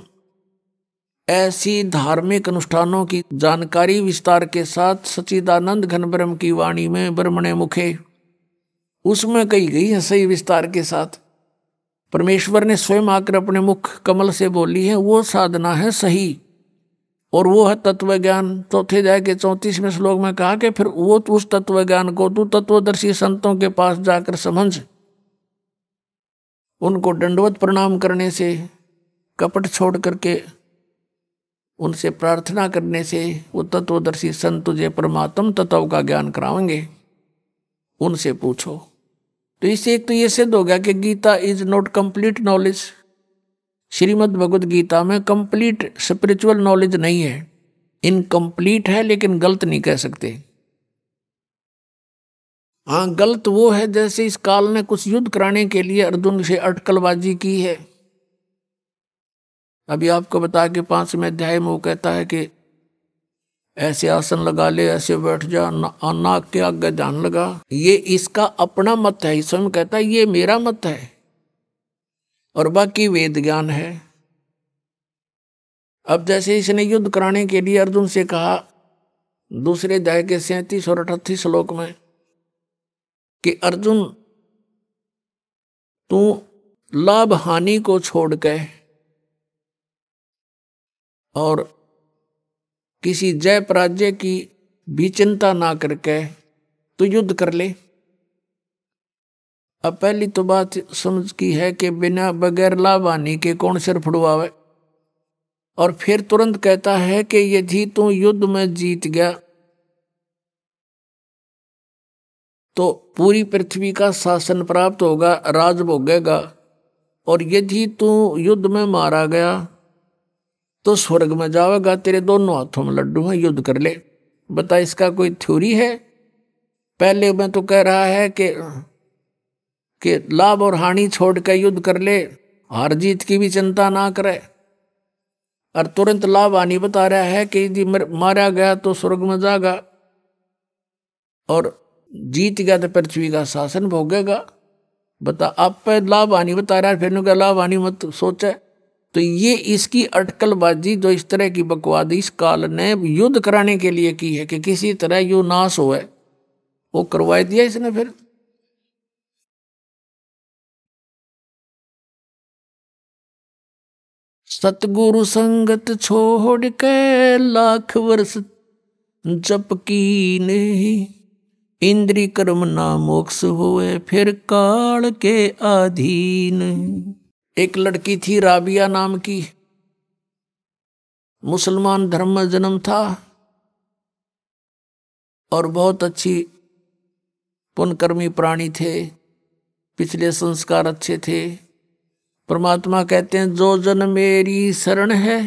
B: ऐसी धार्मिक अनुष्ठानों की जानकारी विस्तार के साथ सच्चिदानंद घन ब्रह्म की वाणी में ब्रह्मणे मुखे, उसमें कही गई है सही विस्तार के साथ। परमेश्वर ने स्वयं आकर अपने मुख कमल से बोली है, वो साधना है सही, और वो है तत्व ज्ञान। चौथे अध्याय के 34वें श्लोक में कहा कि फिर वो उस तत्व ज्ञान को तू तत्वदर्शी संतों के पास जाकर समझ, उनको दंडवत प्रणाम करने से, कपट छोड़ करके उनसे प्रार्थना करने से वो तत्वदर्शी संत तुझे परमात्म तत्व का ज्ञान कराएंगे, उनसे पूछो। तो इससे एक तो ये सिद्ध हो गया कि Gita is not complete knowledge. Shrimad Bhagavad Gita में कंप्लीट स्पिरिचुअल नॉलेज नहीं है, इनकम्प्लीट है, लेकिन गलत नहीं कह सकते। हाँ, गलत वो है जैसे इस काल ने कुछ युद्ध कराने के लिए अर्जुन से अटकलबाजी की है। अभी आपको बता के 5वें अध्याय में वो कहता है कि ऐसे आसन लगा ले, ऐसे बैठ जा, नाक के आगे ध्यान लगा। ये इसका अपना मत है, स्वयं कहता है ये मेरा मत है और बाकी वेद ज्ञान है। अब जैसे इसने युद्ध कराने के लिए अर्जुन से कहा दूसरे अध्याय के 37 और 38 श्लोक में कि अर्जुन तू लाभ हानि को छोड़ के और किसी जय पराजय की भी चिंता ना करके तू युद्ध कर ले। अब पहली तो बात समझ की है कि बिना बगैर लाभ हानि के कौन सिर फुड़वावे। और फिर तुरंत कहता है कि यदि तू युद्ध में जीत गया तो पूरी पृथ्वी का शासन प्राप्त होगा, राज भोगेगा, और यदि तू युद्ध में मारा गया तो स्वर्ग में जाएगा, तेरे दोनों हाथों में लड्डू हैं, युद्ध कर ले। बता इसका कोई थ्योरी है? पहले मैं तो कह रहा है कि लाभ और हानि छोड़ कर युद्ध कर ले, हार जीत की भी चिंता ना करे, और तुरंत लाभ हानि बता रहा है कि यदि मारा गया तो स्वर्ग में जाएगा और जीत गया तो पृथ्वी का शासन भोगेगा। बता, आप पे लाभ हानि बता रहा है, फिर क्या लाभ हानि मत सोचे। तो ये इसकी अटकलबाजी जो इस तरह की बकवाद इस काल ने युद्ध कराने के लिए की है कि किसी तरह यो नाश हो, वो करवा दिया इसने। फिर सतगुरु संगत छोड़ के लाख वर्ष जप की नहीं, इंद्री कर्म ना मोक्ष होए फिर काल के अधीन। एक लड़की थी राबिया नाम की, मुसलमान धर्म में जन्म था और बहुत अच्छी पुण्यकर्मी प्राणी थे, पिछले संस्कार अच्छे थे। परमात्मा कहते हैं जो जन मेरी शरण है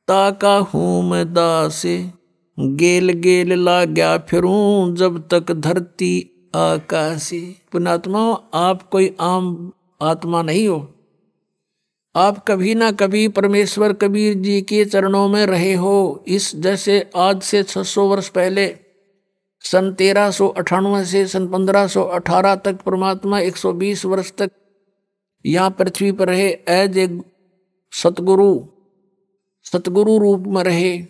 B: ताका हूं मैं दासे, गेल गेल लाग्या फिरूं जब तक धरती आकाशी। पुण्यात्मा, आप कोई आम आत्मा नहीं हो, आप कभी ना कभी परमेश्वर कबीर जी के चरणों में रहे हो। इस जैसे आज से 600 वर्ष पहले सन 1398 से सन 1518 तक परमात्मा 120 वर्ष तक यहाँ पृथ्वी पर रहे, एज ए सतगुरु रूप में रहे,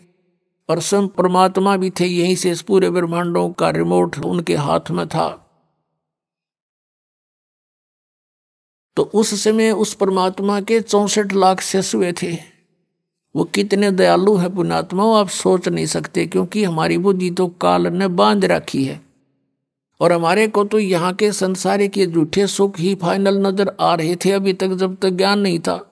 B: और स्वयं परमात्मा भी थे। यहीं से इस पूरे ब्रह्मांडों का रिमोट उनके हाथ में था। तो उस समय उस परमात्मा के 64 लाख शिष्य हुए थे। वो कितने दयालु है पुण्यात्मा, आप सोच नहीं सकते, क्योंकि हमारी बुद्धि तो काल ने बांध रखी है और हमारे को तो यहाँ के संसारी के झूठे सुख ही फाइनल नजर आ रहे थे अभी तक, जब तक ज्ञान नहीं था।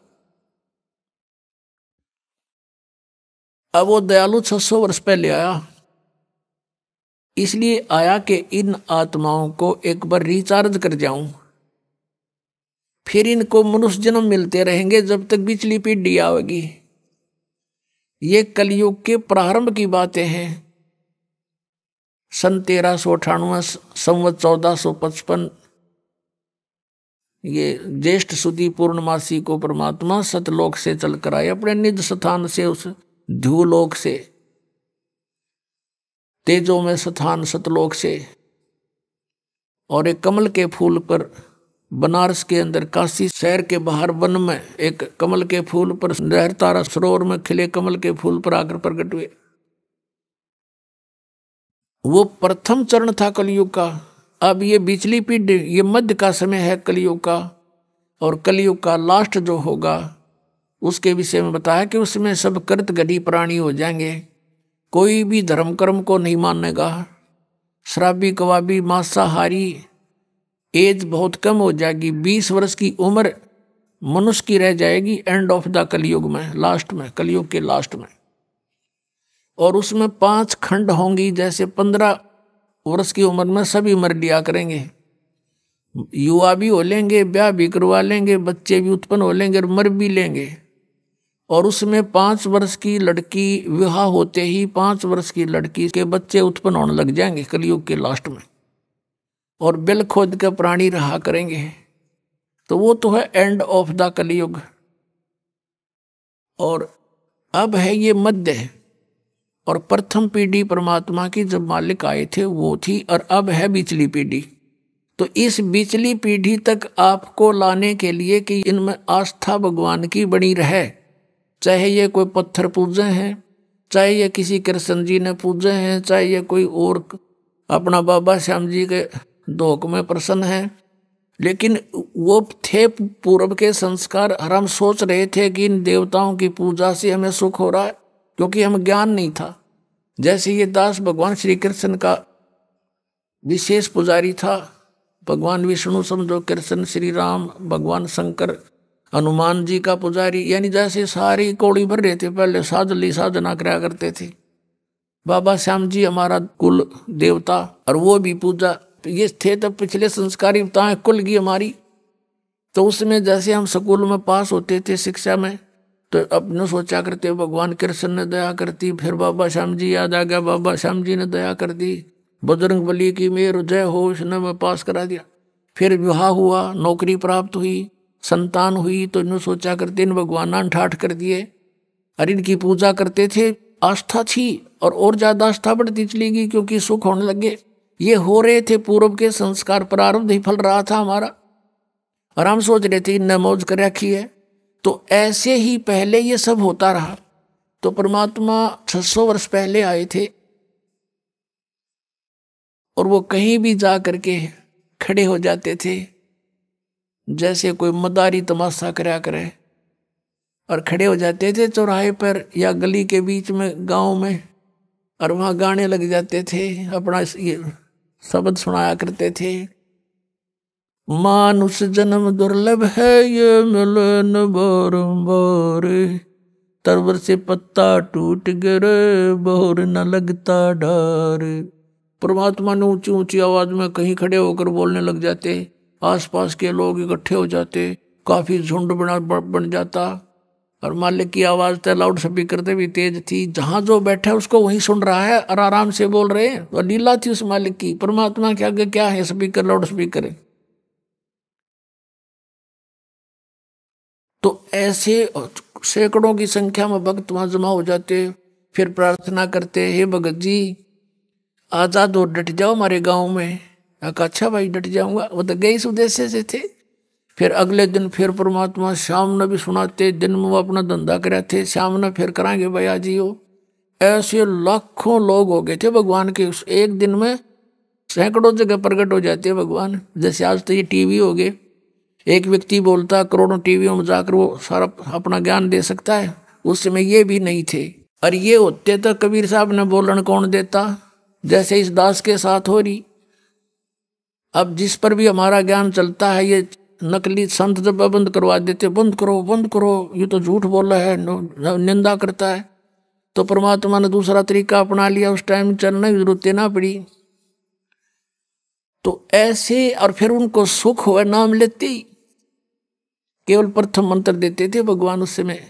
B: अब वो दयालु 600 वर्ष पहले आया, इसलिए आया कि इन आत्माओं को एक बार रिचार्ज कर जाऊं, फिर इनको मनुष्य जन्म मिलते रहेंगे जब तक पिछली पीढ़ी आएगी। ये कलयुग के प्रारंभ की बातें हैं। सन 1398 संवत 1455 ये ज्येष्ठ सुदी पूर्णमासी को परमात्मा सतलोक से चलकर आए, अपने निज स्थान से, उस ध्युलोक से, तेजो में स्थान सतलोक से, और एक कमल के फूल पर बनारस के अंदर काशी शहर के बाहर वन में एक कमल के फूल पर लहरतारा सरोवर में खिले कमल के फूल पर आकर प्रकट हुए। वो प्रथम चरण था कलयुग का। अब ये बिचली पीढ़ी, ये मध्य का समय है कलयुग का, और कलयुग का लास्ट जो होगा उसके विषय में बताया कि उसमें सब कृत गढ़ी प्राणी हो जाएंगे। कोई भी धर्म कर्म को नहीं मानेगा, शराबी कबाबी मांसाहारी, एज बहुत कम हो जाएगी, 20 वर्ष की उम्र मनुष्य की रह जाएगी एंड ऑफ द कलयुग में, लास्ट में, कलयुग के लास्ट में। और उसमें 5 खंड होंगी, जैसे 15 वर्ष की उम्र में सभी मर लिया करेंगे, युवा भी हो लेंगे, ब्याह भी करवा लेंगे, बच्चे भी उत्पन्न हो लेंगे और मर भी लेंगे। और उसमें 5 वर्ष की लड़की विवाह होते ही 5 वर्ष की लड़की के बच्चे उत्पन्न होने लग जाएंगे कलयुग के लास्ट में, और बिल खोद के प्राणी रहा करेंगे। तो वो तो है एंड ऑफ द कलयुग। और अब है ये मध्य, और प्रथम पीढ़ी परमात्मा की जब मालिक आए थे वो थी, और अब है बीचली पीढ़ी। तो इस बीचली पीढ़ी तक आपको लाने के लिए कि इनमें आस्था भगवान की बनी रहे, चाहे ये कोई पत्थर पूजे हैं, चाहे ये किसी कृष्ण जी ने पूजे हैं, चाहे ये कोई और अपना बाबा श्याम जी के धोख में प्रसन्न है, लेकिन वो थे पूर्व के संस्कार। और हम सोच रहे थे कि इन देवताओं की पूजा से हमें सुख हो रहा है, क्योंकि हमें ज्ञान नहीं था। जैसे ये दास भगवान श्री कृष्ण का विशेष पुजारी था, भगवान विष्णु समझो, कृष्ण श्री राम, भगवान शंकर हनुमान जी का पुजारी, यानी जैसे सारी कौड़ी भर रहे थे, पहले साधली साधना कराया करते थे। बाबा श्याम जी हमारा कुल देवता, और वो भी पूजा ये थे। तब पिछले संस्कारी बताएं कुल की हमारी। तो उसमें जैसे हम स्कूल में पास होते थे शिक्षा में, तो अपने सोचा करते भगवान कृष्ण ने दया करती, फिर बाबा श्याम जी याद आ गया, बाबा श्याम जी ने दया कर दी, बजरंग बली की मेर जय हो, उसने मैं पास करा दिया। फिर विवाह हुआ, नौकरी प्राप्त हुई, संतान हुई, तो इन्होंने सोचा करते इन भगवान ठाठ कर दिए, और इनकी पूजा करते थे। आस्था थी, और ज़्यादा आस्था बढ़ती चली गई, क्योंकि सुख होने लगे। ये हो रहे थे पूर्व के संस्कार, प्रारब्ध ही फल रहा था हमारा, और हम सोच रहे थे इनने मौज कर रखी है। तो ऐसे ही पहले ये सब होता रहा। तो परमात्मा 600 वर्ष पहले आए थे, और वो कहीं भी जा करके खड़े हो जाते थे, जैसे कोई मदारी तमाशा कराया करे, और खड़े हो जाते थे चौराहे पर या गली के बीच में गांव में, और वहाँ गाने लग जाते थे, अपना ये शब्द सुनाया करते थे। मानुष जन्म दुर्लभ है, ये मिले न बारंबार, तरवर से पत्ता टूट गिरे, बोर न लगता डार। परमात्मा ने ऊंची ऊंची आवाज में कहीं खड़े होकर बोलने लग जाते, आसपास के लोग इकट्ठे हो जाते, काफी झुंड बन जाता, और मालिक की आवाज तो लाउड स्पीकर से भी तेज थी, जहां जो बैठा उसको वही सुन रहा है, और आराम से बोल रहे हैं। और लीला थी उस मालिक की। परमात्मा के आगे क्या है स्पीकर, लाउड स्पीकर है। तो ऐसे सैकड़ों की संख्या में भक्त वहां जमा हो जाते, फिर प्रार्थना करते, हे भगत जी आजाद और डट जाओ हमारे गांव में। अच्छा भाई डट जाऊंगा, वो तो गए इस उद्देश्य से थे। फिर अगले दिन फिर परमात्मा शाम ने भी सुनाते, दिन में वो अपना धंधा कराते, शाम ने फिर कराएंगे भैया जी हो। ऐसे लाखों लोग हो गए थे भगवान के, उस एक दिन में सैकड़ों जगह प्रकट हो जाते हैं भगवान। जैसे आज तो ये टीवी हो गए, एक व्यक्ति बोलता करोड़ों टीवियों में जाकर वो सारा अपना ज्ञान दे सकता है। उस समय ये भी नहीं थे, और ये होते तो कबीर साहब ने बोलन कौन देता, जैसे इस दास के साथ हो रही। अब जिस पर भी हमारा ज्ञान चलता है, ये नकली संत जब बंद करवा देते, बंद करो, ये तो झूठ बोल रहा है, निंदा करता है। तो परमात्मा ने दूसरा तरीका अपना लिया, उस टाइम चलने की जरूरत ना पड़ी। तो ऐसे, और फिर उनको सुख हुआ नाम लेते ही, केवल प्रथम मंत्र देते थे भगवान उस समय,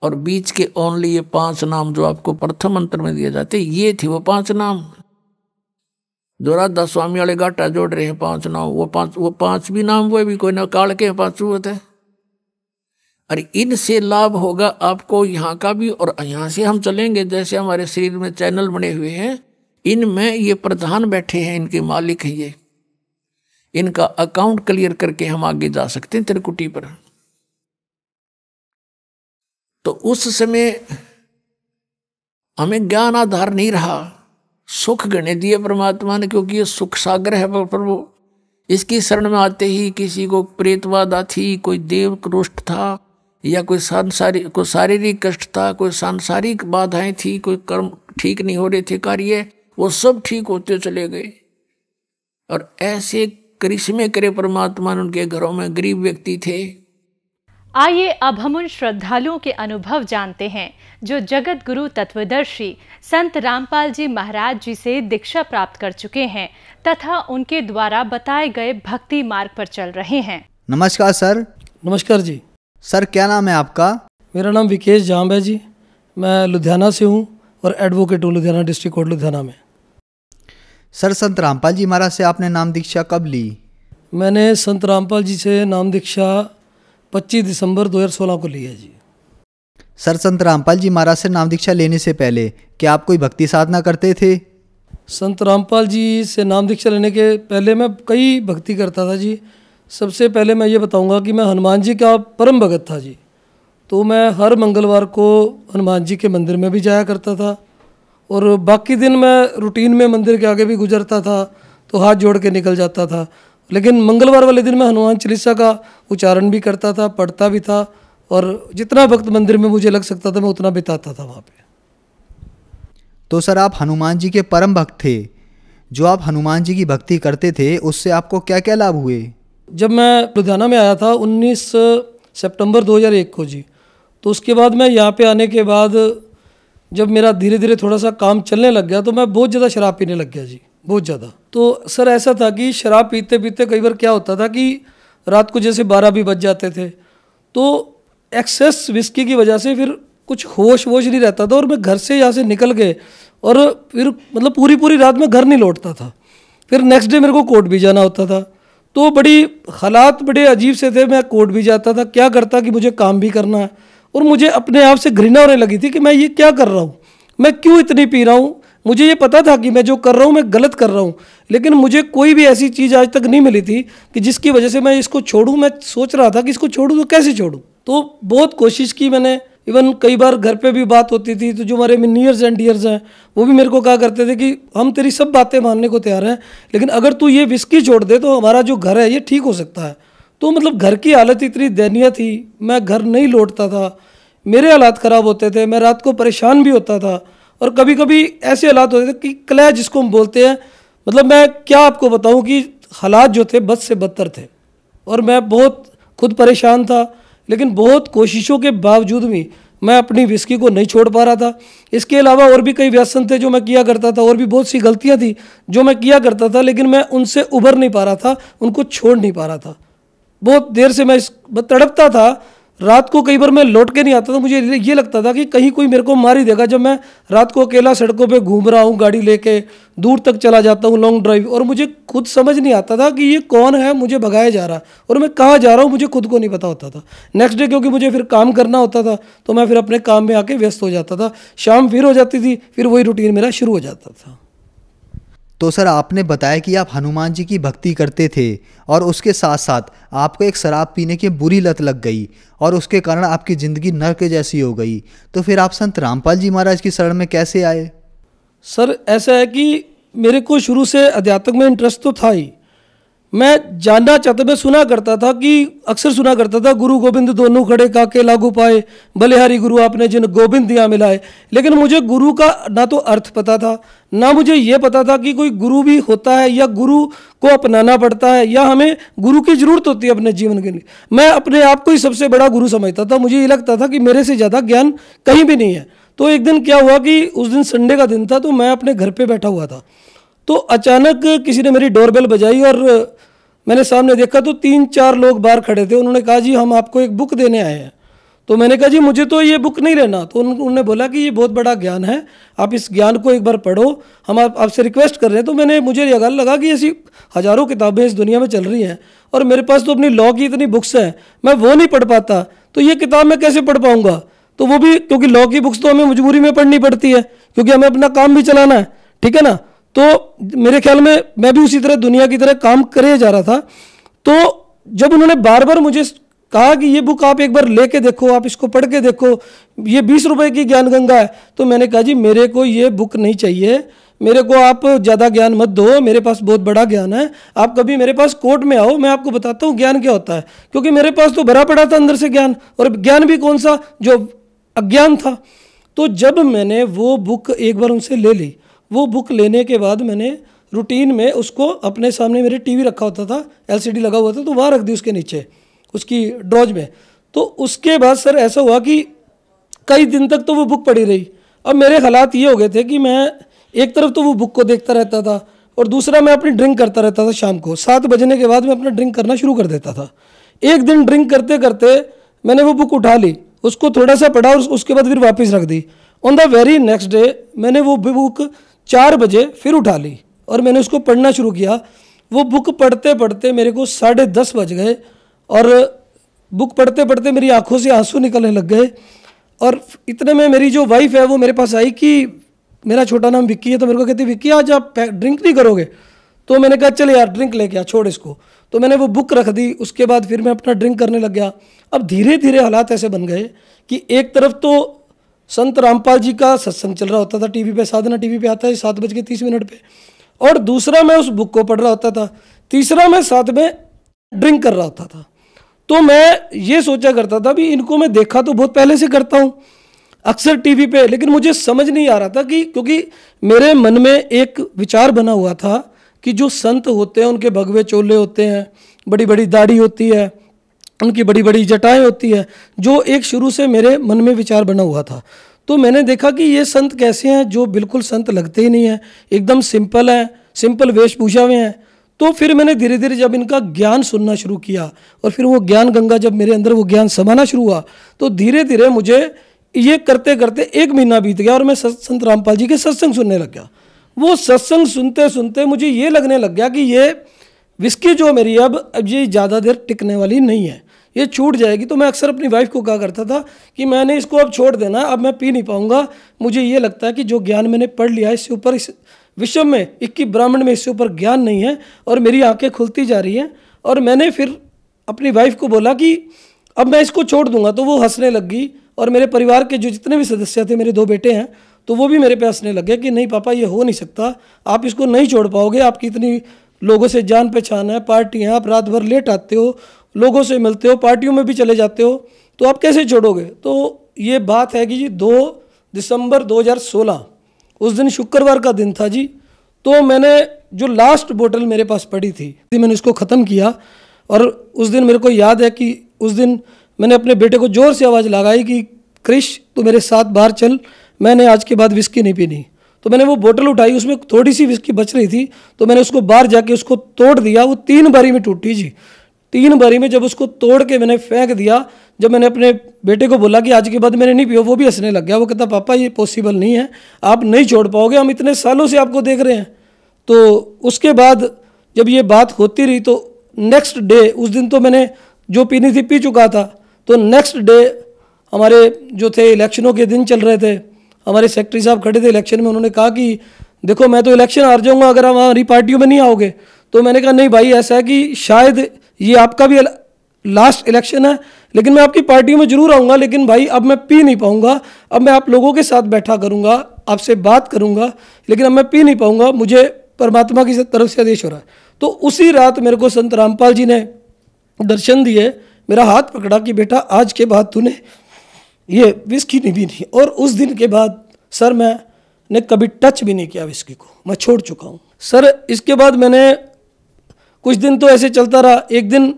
B: और बीच के ओनली ये 5 नाम जो आपको प्रथम मंत्र में दिए जाते, ये थे वो 5 नाम जो राधा स्वामी वाले गाटा जोड़ रहे हैं। 5 नाम, वो पांच भी नाम, वो भी कोई ना काल के 5 होते हैं। अरे इनसे लाभ होगा आपको यहाँ का भी, और यहाँ से हम चलेंगे, जैसे हमारे शरीर में चैनल बने हुए हैं, इनमें ये प्रधान बैठे हैं, इनके मालिक हैं ये, इनका अकाउंट क्लियर करके हम आगे जा सकते हैं त्रिकुटी पर। तो उस समय हमें ज्ञान आधार नहीं रहा, सुख गणे दिए परमात्मा ने, क्योंकि ये सुख सागर है प्रभु। इसकी शरण में आते ही किसी को प्रेतवादा थी, कोई देव रुष्ट था, या कोई शारीरिक कष्ट था, कोई सांसारिक बाधाएं थी, कोई कर्म ठीक नहीं हो रहे थे कार्य, वो सब ठीक होते चले गए। और ऐसे करिश्मे करे परमात्मा ने उनके घरों में। गरीब व्यक्ति थे।
C: आइए अब हम उन श्रद्धालुओं के अनुभव जानते हैं जो जगत गुरु तत्वदर्शी संत रामपाल जी महाराज जी से दीक्षा प्राप्त कर चुके हैं तथा उनके द्वारा बताए गए भक्ति मार्ग पर चल रहे हैं।
D: नमस्कार सर।
E: नमस्कार जी।
D: सर क्या नाम है आपका?
E: मेरा नाम विकेश जाम्ब है जी। मैं लुधियाना से हूँ और एडवोकेट हूँ लुधियाना डिस्ट्रिक्ट कोर्ट लुधियाना में।
D: सर संत रामपाल जी महाराज से आपने नाम दीक्षा कब ली?
E: मैंने संत रामपाल जी से नाम दीक्षा 25 दिसंबर 2016 को ली है जी।
D: सर संत रामपाल जी महाराज से नाम दीक्षा लेने से पहले क्या आप कोई भक्ति साधना करते थे?
E: संत रामपाल जी से नाम दीक्षा लेने के पहले मैं कई भक्ति करता था जी। सबसे पहले मैं ये बताऊंगा कि मैं हनुमान जी का परम भगत था जी। तो मैं हर मंगलवार को हनुमान जी के मंदिर में भी जाया करता था और बाकी दिन मैं रूटीन में मंदिर के आगे भी गुजरता था तो हाथ जोड़ के निकल जाता था। लेकिन मंगलवार वाले दिन मैं हनुमान चालीसा का उच्चारण भी करता था, पढ़ता भी था और जितना वक्त मंदिर में मुझे लग सकता था मैं उतना बिताता था वहाँ पे।
D: तो सर आप हनुमान जी के परम भक्त थे। जो आप हनुमान जी की भक्ति करते थे उससे आपको क्या क्या लाभ हुए?
E: जब मैं लुधियाना में आया था 19 सितंबर 2001 को जी, तो उसके बाद मैं यहाँ पे आने के बाद जब मेरा धीरे धीरे थोड़ा सा काम चलने लग गया तो मैं बहुत ज़्यादा शराब पीने लग गया जी, बहुत ज़्यादा। तो सर ऐसा था कि शराब पीते पीते कई बार क्या होता था कि रात को जैसे 12 भी बज जाते थे तो एक्सेस विस्की की वजह से फिर कुछ होश नहीं रहता था और मैं घर से यहाँ से निकल के और फिर मतलब पूरी रात में घर नहीं लौटता था। फिर नेक्स्ट डे मेरे को कोर्ट भी जाना होता था। तो बड़ी हालात बड़े अजीब से थे। मैं कोर्ट भी जाता था, क्या करता कि मुझे काम भी करना है और मुझे अपने आप से घृणा होने लगी थी कि मैं ये क्या कर रहा हूँ, मैं क्यों इतनी पी रहा हूँ। मुझे ये पता था कि मैं जो कर रहा हूँ मैं गलत कर रहा हूँ, लेकिन मुझे कोई भी ऐसी चीज़ आज तक नहीं मिली थी कि जिसकी वजह से मैं इसको छोड़ूँ। मैं सोच रहा था कि इसको छोड़ूँ तो कैसे छोड़ूँ। तो बहुत कोशिश की मैंने। इवन कई बार घर पे भी बात होती थी तो जो हमारे नियर्स एंड डियर्स हैं वो भी मेरे को कहा करते थे कि हम तेरी सब बातें मानने को तैयार हैं, लेकिन अगर तू ये विस्की छोड़ दे तो हमारा जो घर है ये ठीक हो सकता है। तो मतलब घर की हालत इतनी दयनीय थी, मैं घर नहीं लौटता था, मेरे हालात ख़राब होते थे, मैं रात को परेशान भी होता था और कभी कभी ऐसे हालात होते थे कि क्लैश जिसको हम बोलते हैं, मतलब मैं क्या आपको बताऊं कि हालात जो थे बद से बदतर थे और मैं बहुत खुद परेशान था। लेकिन बहुत कोशिशों के बावजूद भी मैं अपनी विस्की को नहीं छोड़ पा रहा था। इसके अलावा और भी कई व्यसन थे जो मैं किया करता था और भी बहुत सी गलतियां थी जो मैं किया करता था, लेकिन मैं उनसे उभर नहीं पा रहा था, उनको छोड़ नहीं पा रहा था। बहुत देर से मैं तड़पता था। रात को कई बार मैं लौट के नहीं आता था, मुझे ये लगता था कि कहीं कोई मेरे को मार ही देगा। जब मैं रात को अकेला सड़कों पे घूम रहा हूँ, गाड़ी लेके दूर तक चला जाता हूँ लॉन्ग ड्राइव, और मुझे खुद समझ नहीं आता था कि ये कौन है मुझे भगाया जा रहा है और मैं कहाँ जा रहा हूँ, मुझे खुद को नहीं पता होता था। नेक्स्ट डे क्योंकि मुझे फिर काम करना होता था तो मैं फिर अपने काम में आके व्यस्त हो जाता था। शाम फिर हो जाती थी, फिर वही रूटीन मेरा शुरू हो जाता था।
D: तो सर आपने बताया कि आप हनुमान जी की भक्ति करते थे और उसके साथ साथ आपको एक शराब पीने की बुरी लत लग गई और उसके कारण आपकी ज़िंदगी नर्क जैसी हो गई। तो फिर आप संत रामपाल जी महाराज की शरण में कैसे आए?
E: सर ऐसा है कि मेरे को शुरू से अध्यात्म में इंटरेस्ट तो था ही। मैं जानना चाहता, मैं सुना करता था कि अक्सर सुना करता था गुरु गोविंद दोनों खड़े काके लागू पाए, बलिहारी गुरु आपने जिन गोविंद दिया मिलाए। लेकिन मुझे गुरु का ना तो अर्थ पता था, ना मुझे ये पता था कि कोई गुरु भी होता है या गुरु को अपनाना पड़ता है या हमें गुरु की जरूरत होती है अपने जीवन के लिए। मैं अपने आप को ही सबसे बड़ा गुरु समझता था। मुझे ये लगता था कि मेरे से ज़्यादा ज्ञान कहीं भी नहीं है। तो एक दिन क्या हुआ कि उस दिन संडे का दिन था, तो मैं अपने घर पे बैठा हुआ था, तो अचानक किसी ने मेरी डोरबेल बजाई और मैंने सामने देखा तो 3-4 लोग बाहर खड़े थे। उन्होंने कहा जी हम आपको एक बुक देने आए हैं। तो मैंने कहा जी मुझे तो ये बुक नहीं लेना। तो उन्होंने बोला कि ये बहुत बड़ा ज्ञान है, आप इस ज्ञान को एक बार पढ़ो, हम आपसे रिक्वेस्ट कर रहे हैं। तो मुझे ये गल लगा कि ऐसी हज़ारों किताबें इस दुनिया में चल रही हैं और मेरे पास तो अपनी लॉ की इतनी बुक्स हैं, मैं वो नहीं पढ़ पाता, तो ये किताब मैं कैसे पढ़ पाऊँगा। तो वो भी क्योंकि लॉ की बुक्स तो हमें मजबूरी में पढ़नी पड़ती है क्योंकि हमें अपना काम भी चलाना है, ठीक है ना। तो मेरे ख्याल में मैं भी उसी तरह दुनिया की तरह काम करे जा रहा था। तो जब उन्होंने बार बार मुझे कहा कि ये बुक आप एक बार लेके देखो, आप इसको पढ़ के देखो, ये 20 रुपए की ज्ञान गंगा है, तो मैंने कहा जी मेरे को ये बुक नहीं चाहिए, मेरे को आप ज़्यादा ज्ञान मत दो, मेरे पास बहुत बड़ा ज्ञान है। आप कभी मेरे पास कोर्ट में आओ, मैं आपको बताता हूँ ज्ञान क्या होता है, क्योंकि मेरे पास तो भरा पड़ा था अंदर से ज्ञान, और ज्ञान भी कौन सा जो अज्ञान था। तो जब मैंने वो बुक एक बार उनसे ले ली, वो बुक लेने के बाद मैंने रूटीन में उसको अपने सामने, मेरे टीवी रखा होता था, एलसीडी लगा हुआ था, तो वहाँ रख दी उसके नीचे, उसकी ड्रॉज में। तो उसके बाद सर ऐसा हुआ कि कई दिन तक तो वो बुक पड़ी रही। अब मेरे हालात ये हो गए थे कि मैं एक तरफ तो वो बुक को देखता रहता था और दूसरा मैं अपनी ड्रिंक करता रहता था। शाम को 7 बजने के बाद मैं अपना ड्रिंक करना शुरू कर देता था। एक दिन ड्रिंक करते करते मैंने वो बुक उठा ली, उसको थोड़ा सा पढ़ा और उसके बाद फिर वापस रख दी। On the very next day मैंने वो बुक 4 बजे फिर उठा ली और मैंने उसको पढ़ना शुरू किया। वो बुक पढ़ते पढ़ते मेरे को 10:30 बज गए और बुक पढ़ते पढ़ते मेरी आंखों से आंसू निकलने लग गए। और इतने में मेरी जो वाइफ है वो मेरे पास आई कि मेरा छोटा नाम विक्की है, तो मेरे को कहती विक्की आज आप ड्रिंक नहीं करोगे? तो मैंने कहा चल यार ड्रिंक लेके आ, छोड़ इसको। तो मैंने वो बुक रख दी, उसके बाद फिर मैं अपना ड्रिंक करने लग गया। अब धीरे धीरे हालात ऐसे बन गए कि एक तरफ तो संत रामपाल जी का सत्संग चल रहा होता था टीवी पे, साधना टीवी पे आता है 7:30 पे, और दूसरा मैं उस बुक को पढ़ रहा होता था, तीसरा मैं साथ में ड्रिंक कर रहा होता था। तो मैं ये सोचा करता था भी इनको मैं देखा तो बहुत पहले से करता हूँ अक्सर टीवी पे, लेकिन मुझे समझ नहीं आ रहा था कि, क्योंकि मेरे मन में एक विचार बना हुआ था कि जो संत होते हैं उनके भगवे चोले होते हैं, बड़ी बड़ी दाढ़ी होती है, उनकी बड़ी बड़ी जटाएं होती है, जो एक शुरू से मेरे मन में विचार बना हुआ था। तो मैंने देखा कि ये संत कैसे हैं जो बिल्कुल संत लगते ही नहीं हैं, एकदम सिंपल हैं, सिंपल वेशभूषा में हैं। तो फिर मैंने धीरे धीरे जब इनका ज्ञान सुनना शुरू किया और फिर वो ज्ञान गंगा जब मेरे अंदर वो ज्ञान समाना शुरू हुआ, तो धीरे धीरे मुझे ये करते करते 1 महीना बीत गया और मैं संत रामपाल जी के सत्संग सुनने लग गया। वो सत्संग सुनते सुनते मुझे ये लगने लग गया कि ये विस्की जो मेरी अब ये ज़्यादा देर टिकने वाली नहीं है, ये छूट जाएगी। तो मैं अक्सर अपनी वाइफ को कहा करता था कि मैंने इसको अब छोड़ देना, अब मैं पी नहीं पाऊंगा। मुझे ये लगता है कि जो ज्ञान मैंने पढ़ लिया इससे ऊपर, इस विश्व में 21 ब्राह्मण में इससे ऊपर ज्ञान नहीं है, और मेरी आंखें खुलती जा रही हैं। और मैंने फिर अपनी वाइफ को बोला कि अब मैं इसको छोड़ दूंगा, तो वो हंसने लग गई। और मेरे परिवार के जो जितने भी सदस्य थे, मेरे 2 बेटे हैं, तो वो भी मेरे पे हंसने लग गए कि नहीं पापा ये हो नहीं सकता, आप इसको नहीं छोड़ पाओगे, आपकी इतनी लोगों से जान पहचान है, पार्टी है, आप रात भर लेट आते हो, लोगों से मिलते हो, पार्टियों में भी चले जाते हो, तो आप कैसे छोड़ोगे? तो ये बात है कि जी 2 दिसंबर 2016 उस दिन शुक्रवार का दिन था जी। तो मैंने जो लास्ट बोतल मेरे पास पड़ी थी मैंने उसको ख़त्म किया। और उस दिन मेरे को याद है कि उस दिन मैंने अपने बेटे को ज़ोर से आवाज़ लगाई कि क्रिश तू मेरे साथ बाहर चल, मैंने आज के बाद विस्की नहीं पीनी। तो मैंने वो बोतल उठाई, उसमें थोड़ी सी विस्की बच रही थी, तो मैंने उसको बाहर जाके उसको तोड़ दिया। वो 3 बारी में टूटी जी, 3 बारी में जब उसको तोड़ के मैंने फेंक दिया, जब मैंने अपने बेटे को बोला कि आज के बाद मैंने नहीं पिया, वो भी हंसने लग गया। वो कहता पापा ये पॉसिबल नहीं है, आप नहीं छोड़ पाओगे, हम इतने सालों से आपको देख रहे हैं। तो उसके बाद जब ये बात होती रही तो नेक्स्ट डे, उस दिन तो मैंने जो पीनी थी पी चुका था, तो नेक्स्ट डे हमारे जो थे इलेक्शनों के दिन चल रहे थे, हमारे सेक्रेटरी साहब खड़े थे इलेक्शन में, उन्होंने कहा कि देखो मैं तो इलेक्शन हार जाऊंगा अगर आप हमारी पार्टियों में नहीं आओगे। तो मैंने कहा नहीं भाई, ऐसा है कि शायद ये आपका भी लास्ट इलेक्शन है, लेकिन मैं आपकी पार्टियों में जरूर आऊँगा, लेकिन भाई अब मैं पी नहीं पाऊँगा, अब मैं आप लोगों के साथ बैठा करूँगा, आपसे बात करूँगा, लेकिन अब मैं पी नहीं पाऊँगा, मुझे परमात्मा की तरफ से आदेश हो रहा है। तो उसी रात मेरे को संत रामपाल जी ने दर्शन दिए, मेरा हाथ पकड़ा कि बेटा आज के बाद तूने ये विस्की नहीं पीनी। और उस दिन के बाद सर मैंने कभी टच भी नहीं किया विस्की को, मैं छोड़ चुका हूँ सर। इसके बाद मैंने कुछ दिन तो ऐसे चलता रहा। एक दिन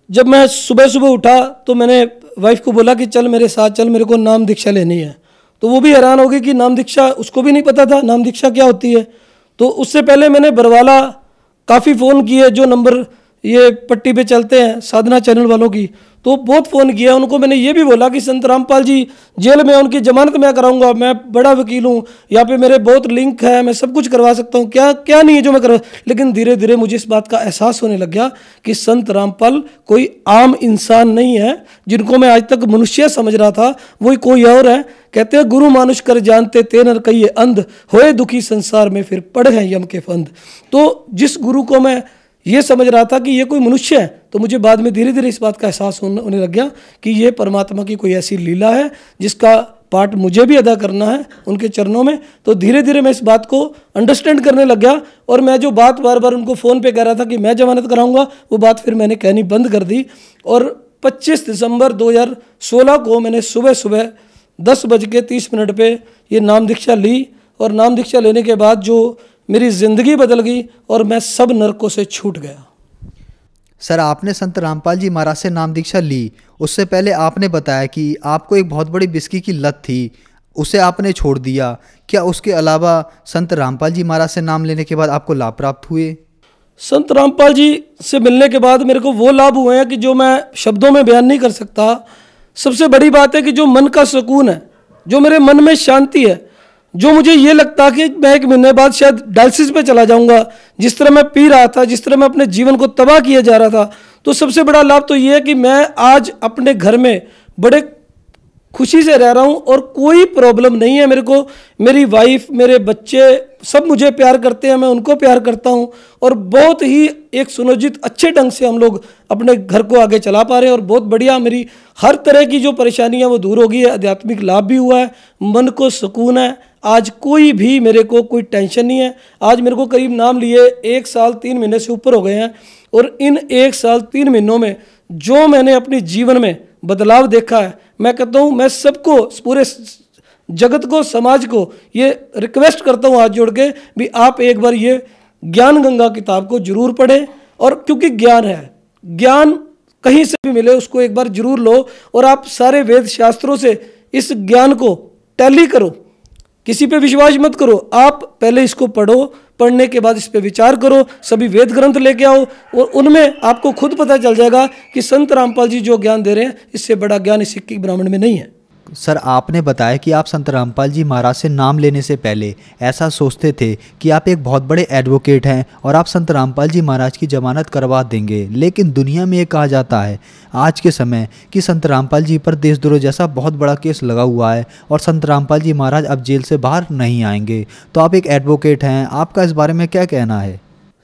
E: जब मैं सुबह सुबह उठा तो मैंने वाइफ को बोला कि चल मेरे साथ चल, मेरे को नाम दीक्षा लेनी है। तो वो भी हैरान हो गई कि नाम दीक्षा, उसको भी नहीं पता था नाम दीक्षा क्या होती है। तो उससे पहले मैंने बरवाला काफ़ी फ़ोन किए, जो नंबर ये पट्टी पे चलते हैं साधना चैनल वालों की, तो बहुत फ़ोन किया उनको। मैंने ये भी बोला कि संत रामपाल जी जेल में, उनकी जमानत मैं कराऊंगा, मैं बड़ा वकील हूँ, यहाँ पे मेरे बहुत लिंक है, मैं सब कुछ करवा सकता हूँ, क्या क्या नहीं है जो मैं करवा। लेकिन धीरे धीरे मुझे इस बात का एहसास होने लग गया कि संत रामपाल कोई आम इंसान नहीं है, जिनको मैं आज तक मनुष्य समझ रहा था वही कोई और है। कहते हैं गुरु मानुष कर जानते ते नर कहिए अंध, होए दुखी संसार में फिर पड़ गए यम के फंद। तो जिस गुरु को मैं ये समझ रहा था कि ये कोई मनुष्य है, तो मुझे बाद में धीरे धीरे इस बात का एहसास होने लग गया कि ये परमात्मा की कोई ऐसी लीला है जिसका पार्ट मुझे भी अदा करना है उनके चरणों में। तो धीरे धीरे मैं इस बात को अंडरस्टैंड करने लग गया। और मैं जो बात बार बार उनको फ़ोन पे कह रहा था कि मैं जमानत कराऊंगा, वो बात फिर मैंने कहनी बंद कर दी। और 25 दिसंबर 2016 को मैंने सुबह सुबह 10:30 पे ये नाम दीक्षा ली। और नाम दीक्षा लेने के बाद जो मेरी ज़िंदगी बदल गई और मैं सब नरकों से छूट गया।
D: सर आपने संत रामपाल जी महाराज से नाम दीक्षा ली, उससे पहले आपने बताया कि आपको एक बहुत बड़ी विस्की की लत थी, उसे आपने छोड़ दिया। क्या उसके अलावा संत रामपाल जी महाराज से नाम लेने के बाद आपको लाभ प्राप्त हुए?
E: संत रामपाल जी से मिलने के बाद मेरे को वो लाभ हुए हैं कि जो मैं शब्दों में बयान नहीं कर सकता। सबसे बड़ी बात है कि जो मन का सुकून है, जो मेरे मन में शांति है, जो मुझे ये लगता कि मैं 1 महीने बाद शायद डायलिसिस पे चला जाऊंगा, जिस तरह मैं पी रहा था, जिस तरह मैं अपने जीवन को तबाह किया जा रहा था, तो सबसे बड़ा लाभ तो ये है कि मैं आज अपने घर में बड़े खुशी से रह रहा हूँ और कोई प्रॉब्लम नहीं है मेरे को। मेरी वाइफ, मेरे बच्चे सब मुझे प्यार करते हैं, मैं उनको प्यार करता हूँ और बहुत ही एक सुनियोजित अच्छे ढंग से हम लोग अपने घर को आगे चला पा रहे हैं। और बहुत बढ़िया, मेरी हर तरह की जो परेशानी है वो दूर हो गई है, आध्यात्मिक लाभ भी हुआ है, मन को सुकून है। आज कोई भी मेरे को कोई टेंशन नहीं है। आज मेरे को करीब नाम लिए 1 साल 3 महीने से ऊपर हो गए हैं और इन 1 साल 3 महीनों में जो मैंने अपने जीवन में बदलाव देखा है, मैं कहता हूँ मैं सबको, पूरे जगत को, समाज को ये रिक्वेस्ट करता हूँ हाथ जोड़ के भी आप एक बार ये ज्ञान गंगा किताब को जरूर पढ़ें। और क्योंकि ज्ञान है, ज्ञान कहीं से भी मिले उसको एक बार जरूर लो और आप सारे वेद शास्त्रों से इस ज्ञान को टैली करो, किसी पे विश्वास मत करो। आप पहले इसको पढ़ो, पढ़ने के बाद इस पे विचार करो, सभी वेद ग्रंथ लेके आओ और उनमें आपको खुद पता चल जाएगा कि संत रामपाल जी जो ज्ञान दे रहे हैं इससे बड़ा ज्ञान इस सिक्की ब्राह्मण में नहीं है।
D: सर, आपने बताया कि आप संत रामपाल जी महाराज से नाम लेने से पहले ऐसा सोचते थे कि आप एक बहुत बड़े एडवोकेट हैं और आप संत रामपाल जी महाराज की जमानत करवा देंगे। लेकिन दुनिया में ये कहा जाता है आज के समय कि संत रामपाल जी पर देशद्रोह जैसा बहुत बड़ा केस लगा हुआ है और संत रामपाल जी महाराज अब जेल से बाहर नहीं आएंगे। तो आप एक एडवोकेट हैं, आपका इस बारे में क्या कहना है?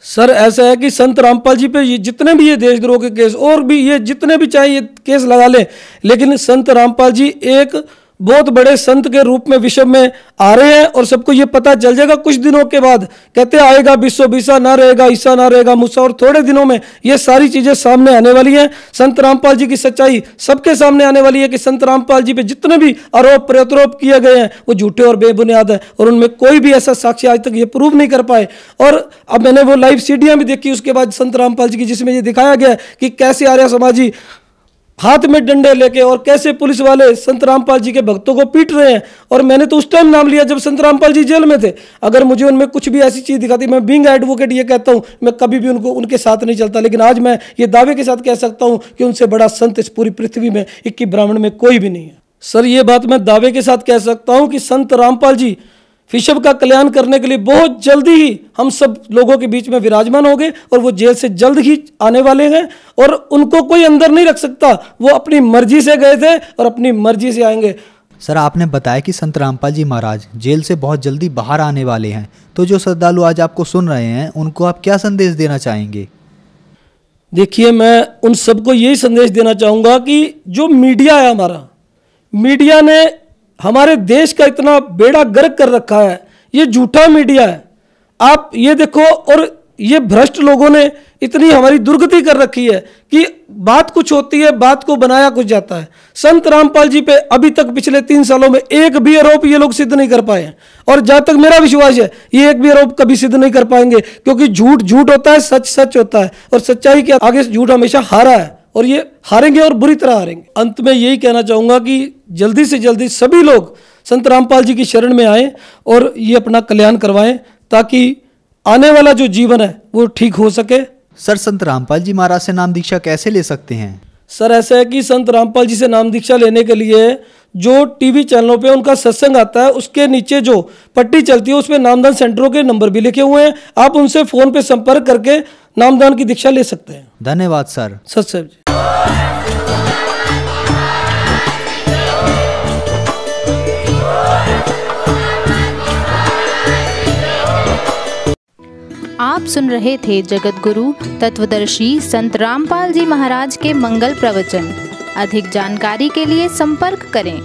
E: सर, ऐसा है कि संत रामपाल जी पे ये जितने भी ये देशद्रोह के केस और भी ये जितने भी चाहे ये केस लगा ले, लेकिन संत रामपाल जी एक बहुत बड़े संत के रूप में विश्व में आ रहे हैं और सबको ये पता चल जाएगा कुछ दिनों के बाद। कहते आएगा विश्व बीसा, ना रहेगा ईसा, ना रहेगा मूसा, और थोड़े दिनों में ये सारी चीजें सामने आने वाली हैं। संत रामपाल जी की सच्चाई सबके सामने आने वाली है कि संत रामपाल जी पे जितने भी आरोप प्रत्यारोप किए गए हैं वो झूठे और बेबुनियाद है और उनमें कोई भी ऐसा साक्ष्य आज तक ये प्रूव नहीं कर पाए। और अब मैंने वो लाइव सीडियां भी देखी उसके बाद संत रामपाल जी की, जिसमें ये दिखाया गया कि कैसे आर्य समाजी हाथ में डंडे लेके और कैसे पुलिस वाले संत रामपाल जी के भक्तों को पीट रहे हैं। और मैंने तो उस टाइम नाम लिया जब संत रामपाल जी जेल में थे। अगर मुझे उनमें कुछ भी ऐसी चीज दिखाती, मैं बीइंग एडवोकेट ये कहता हूं मैं कभी भी उनके साथ नहीं चलता, लेकिन आज मैं ये दावे के साथ कह सकता हूं कि उनसे बड़ा संत इस पूरी पृथ्वी में 21 ब्राह्मण में कोई भी नहीं है। सर, ये बात मैं दावे के साथ कह सकता हूं कि संत रामपाल जी विश्व का कल्याण करने के लिए बहुत जल्दी ही हम सब लोगों के बीच में विराजमान होंगे और वो जेल से जल्द ही आने वाले हैं और उनको कोई अंदर नहीं रख सकता। वो अपनी मर्जी से गए थे और अपनी मर्जी से आएंगे।
D: सर, आपने बताया कि संत रामपाल जी महाराज जेल से बहुत जल्दी बाहर आने वाले हैं, तो जो श्रद्धालु आज आपको सुन रहे हैं उनको आप क्या संदेश देना चाहेंगे?
E: देखिए, मैं उन सबको यही संदेश देना चाहूँगा कि जो मीडिया है हमारा, मीडिया ने हमारे देश का इतना बेड़ा गर्क कर रखा है। ये झूठा मीडिया है, आप ये देखो। और ये भ्रष्ट लोगों ने इतनी हमारी दुर्गति कर रखी है कि बात कुछ होती है, बात को बनाया कुछ जाता है। संत रामपाल जी पे अभी तक पिछले 3 सालों में एक भी आरोप ये लोग सिद्ध नहीं कर पाए हैं और जहां तक मेरा विश्वास है ये एक भी आरोप कभी सिद्ध नहीं कर पाएंगे, क्योंकि झूठ झूठ होता है, सच सच होता है और सच्चाई के आगे झूठ हमेशा हारा है और ये हारेंगे और बुरी तरह हारेंगे। अंत में यही कहना चाहूंगा कि जल्दी से जल्दी सभी लोग संत रामपाल जी की शरण में आए और ये अपना कल्याण करवाएं ताकि आने वाला जो जीवन है वो ठीक हो सके।
D: सर, संत रामपाल जी महाराज से नाम दीक्षा कैसे ले सकते हैं?
E: सर, ऐसा है कि संत रामपाल जी से नाम दीक्षा लेने के लिए जो टीवी चैनलों पे उनका सत्संग आता है उसके नीचे जो पट्टी चलती है उसमें नामदान सेंटरों के नंबर भी लिखे हुए हैं। आप उनसे फोन पे संपर्क करके नामदान की दीक्षा ले सकते हैं।
D: धन्यवाद सर।
E: सच साहब जी।
F: आप सुन रहे थे जगत गुरु तत्वदर्शी संत रामपाल जी महाराज के मंगल प्रवचन। अधिक जानकारी के लिए संपर्क करें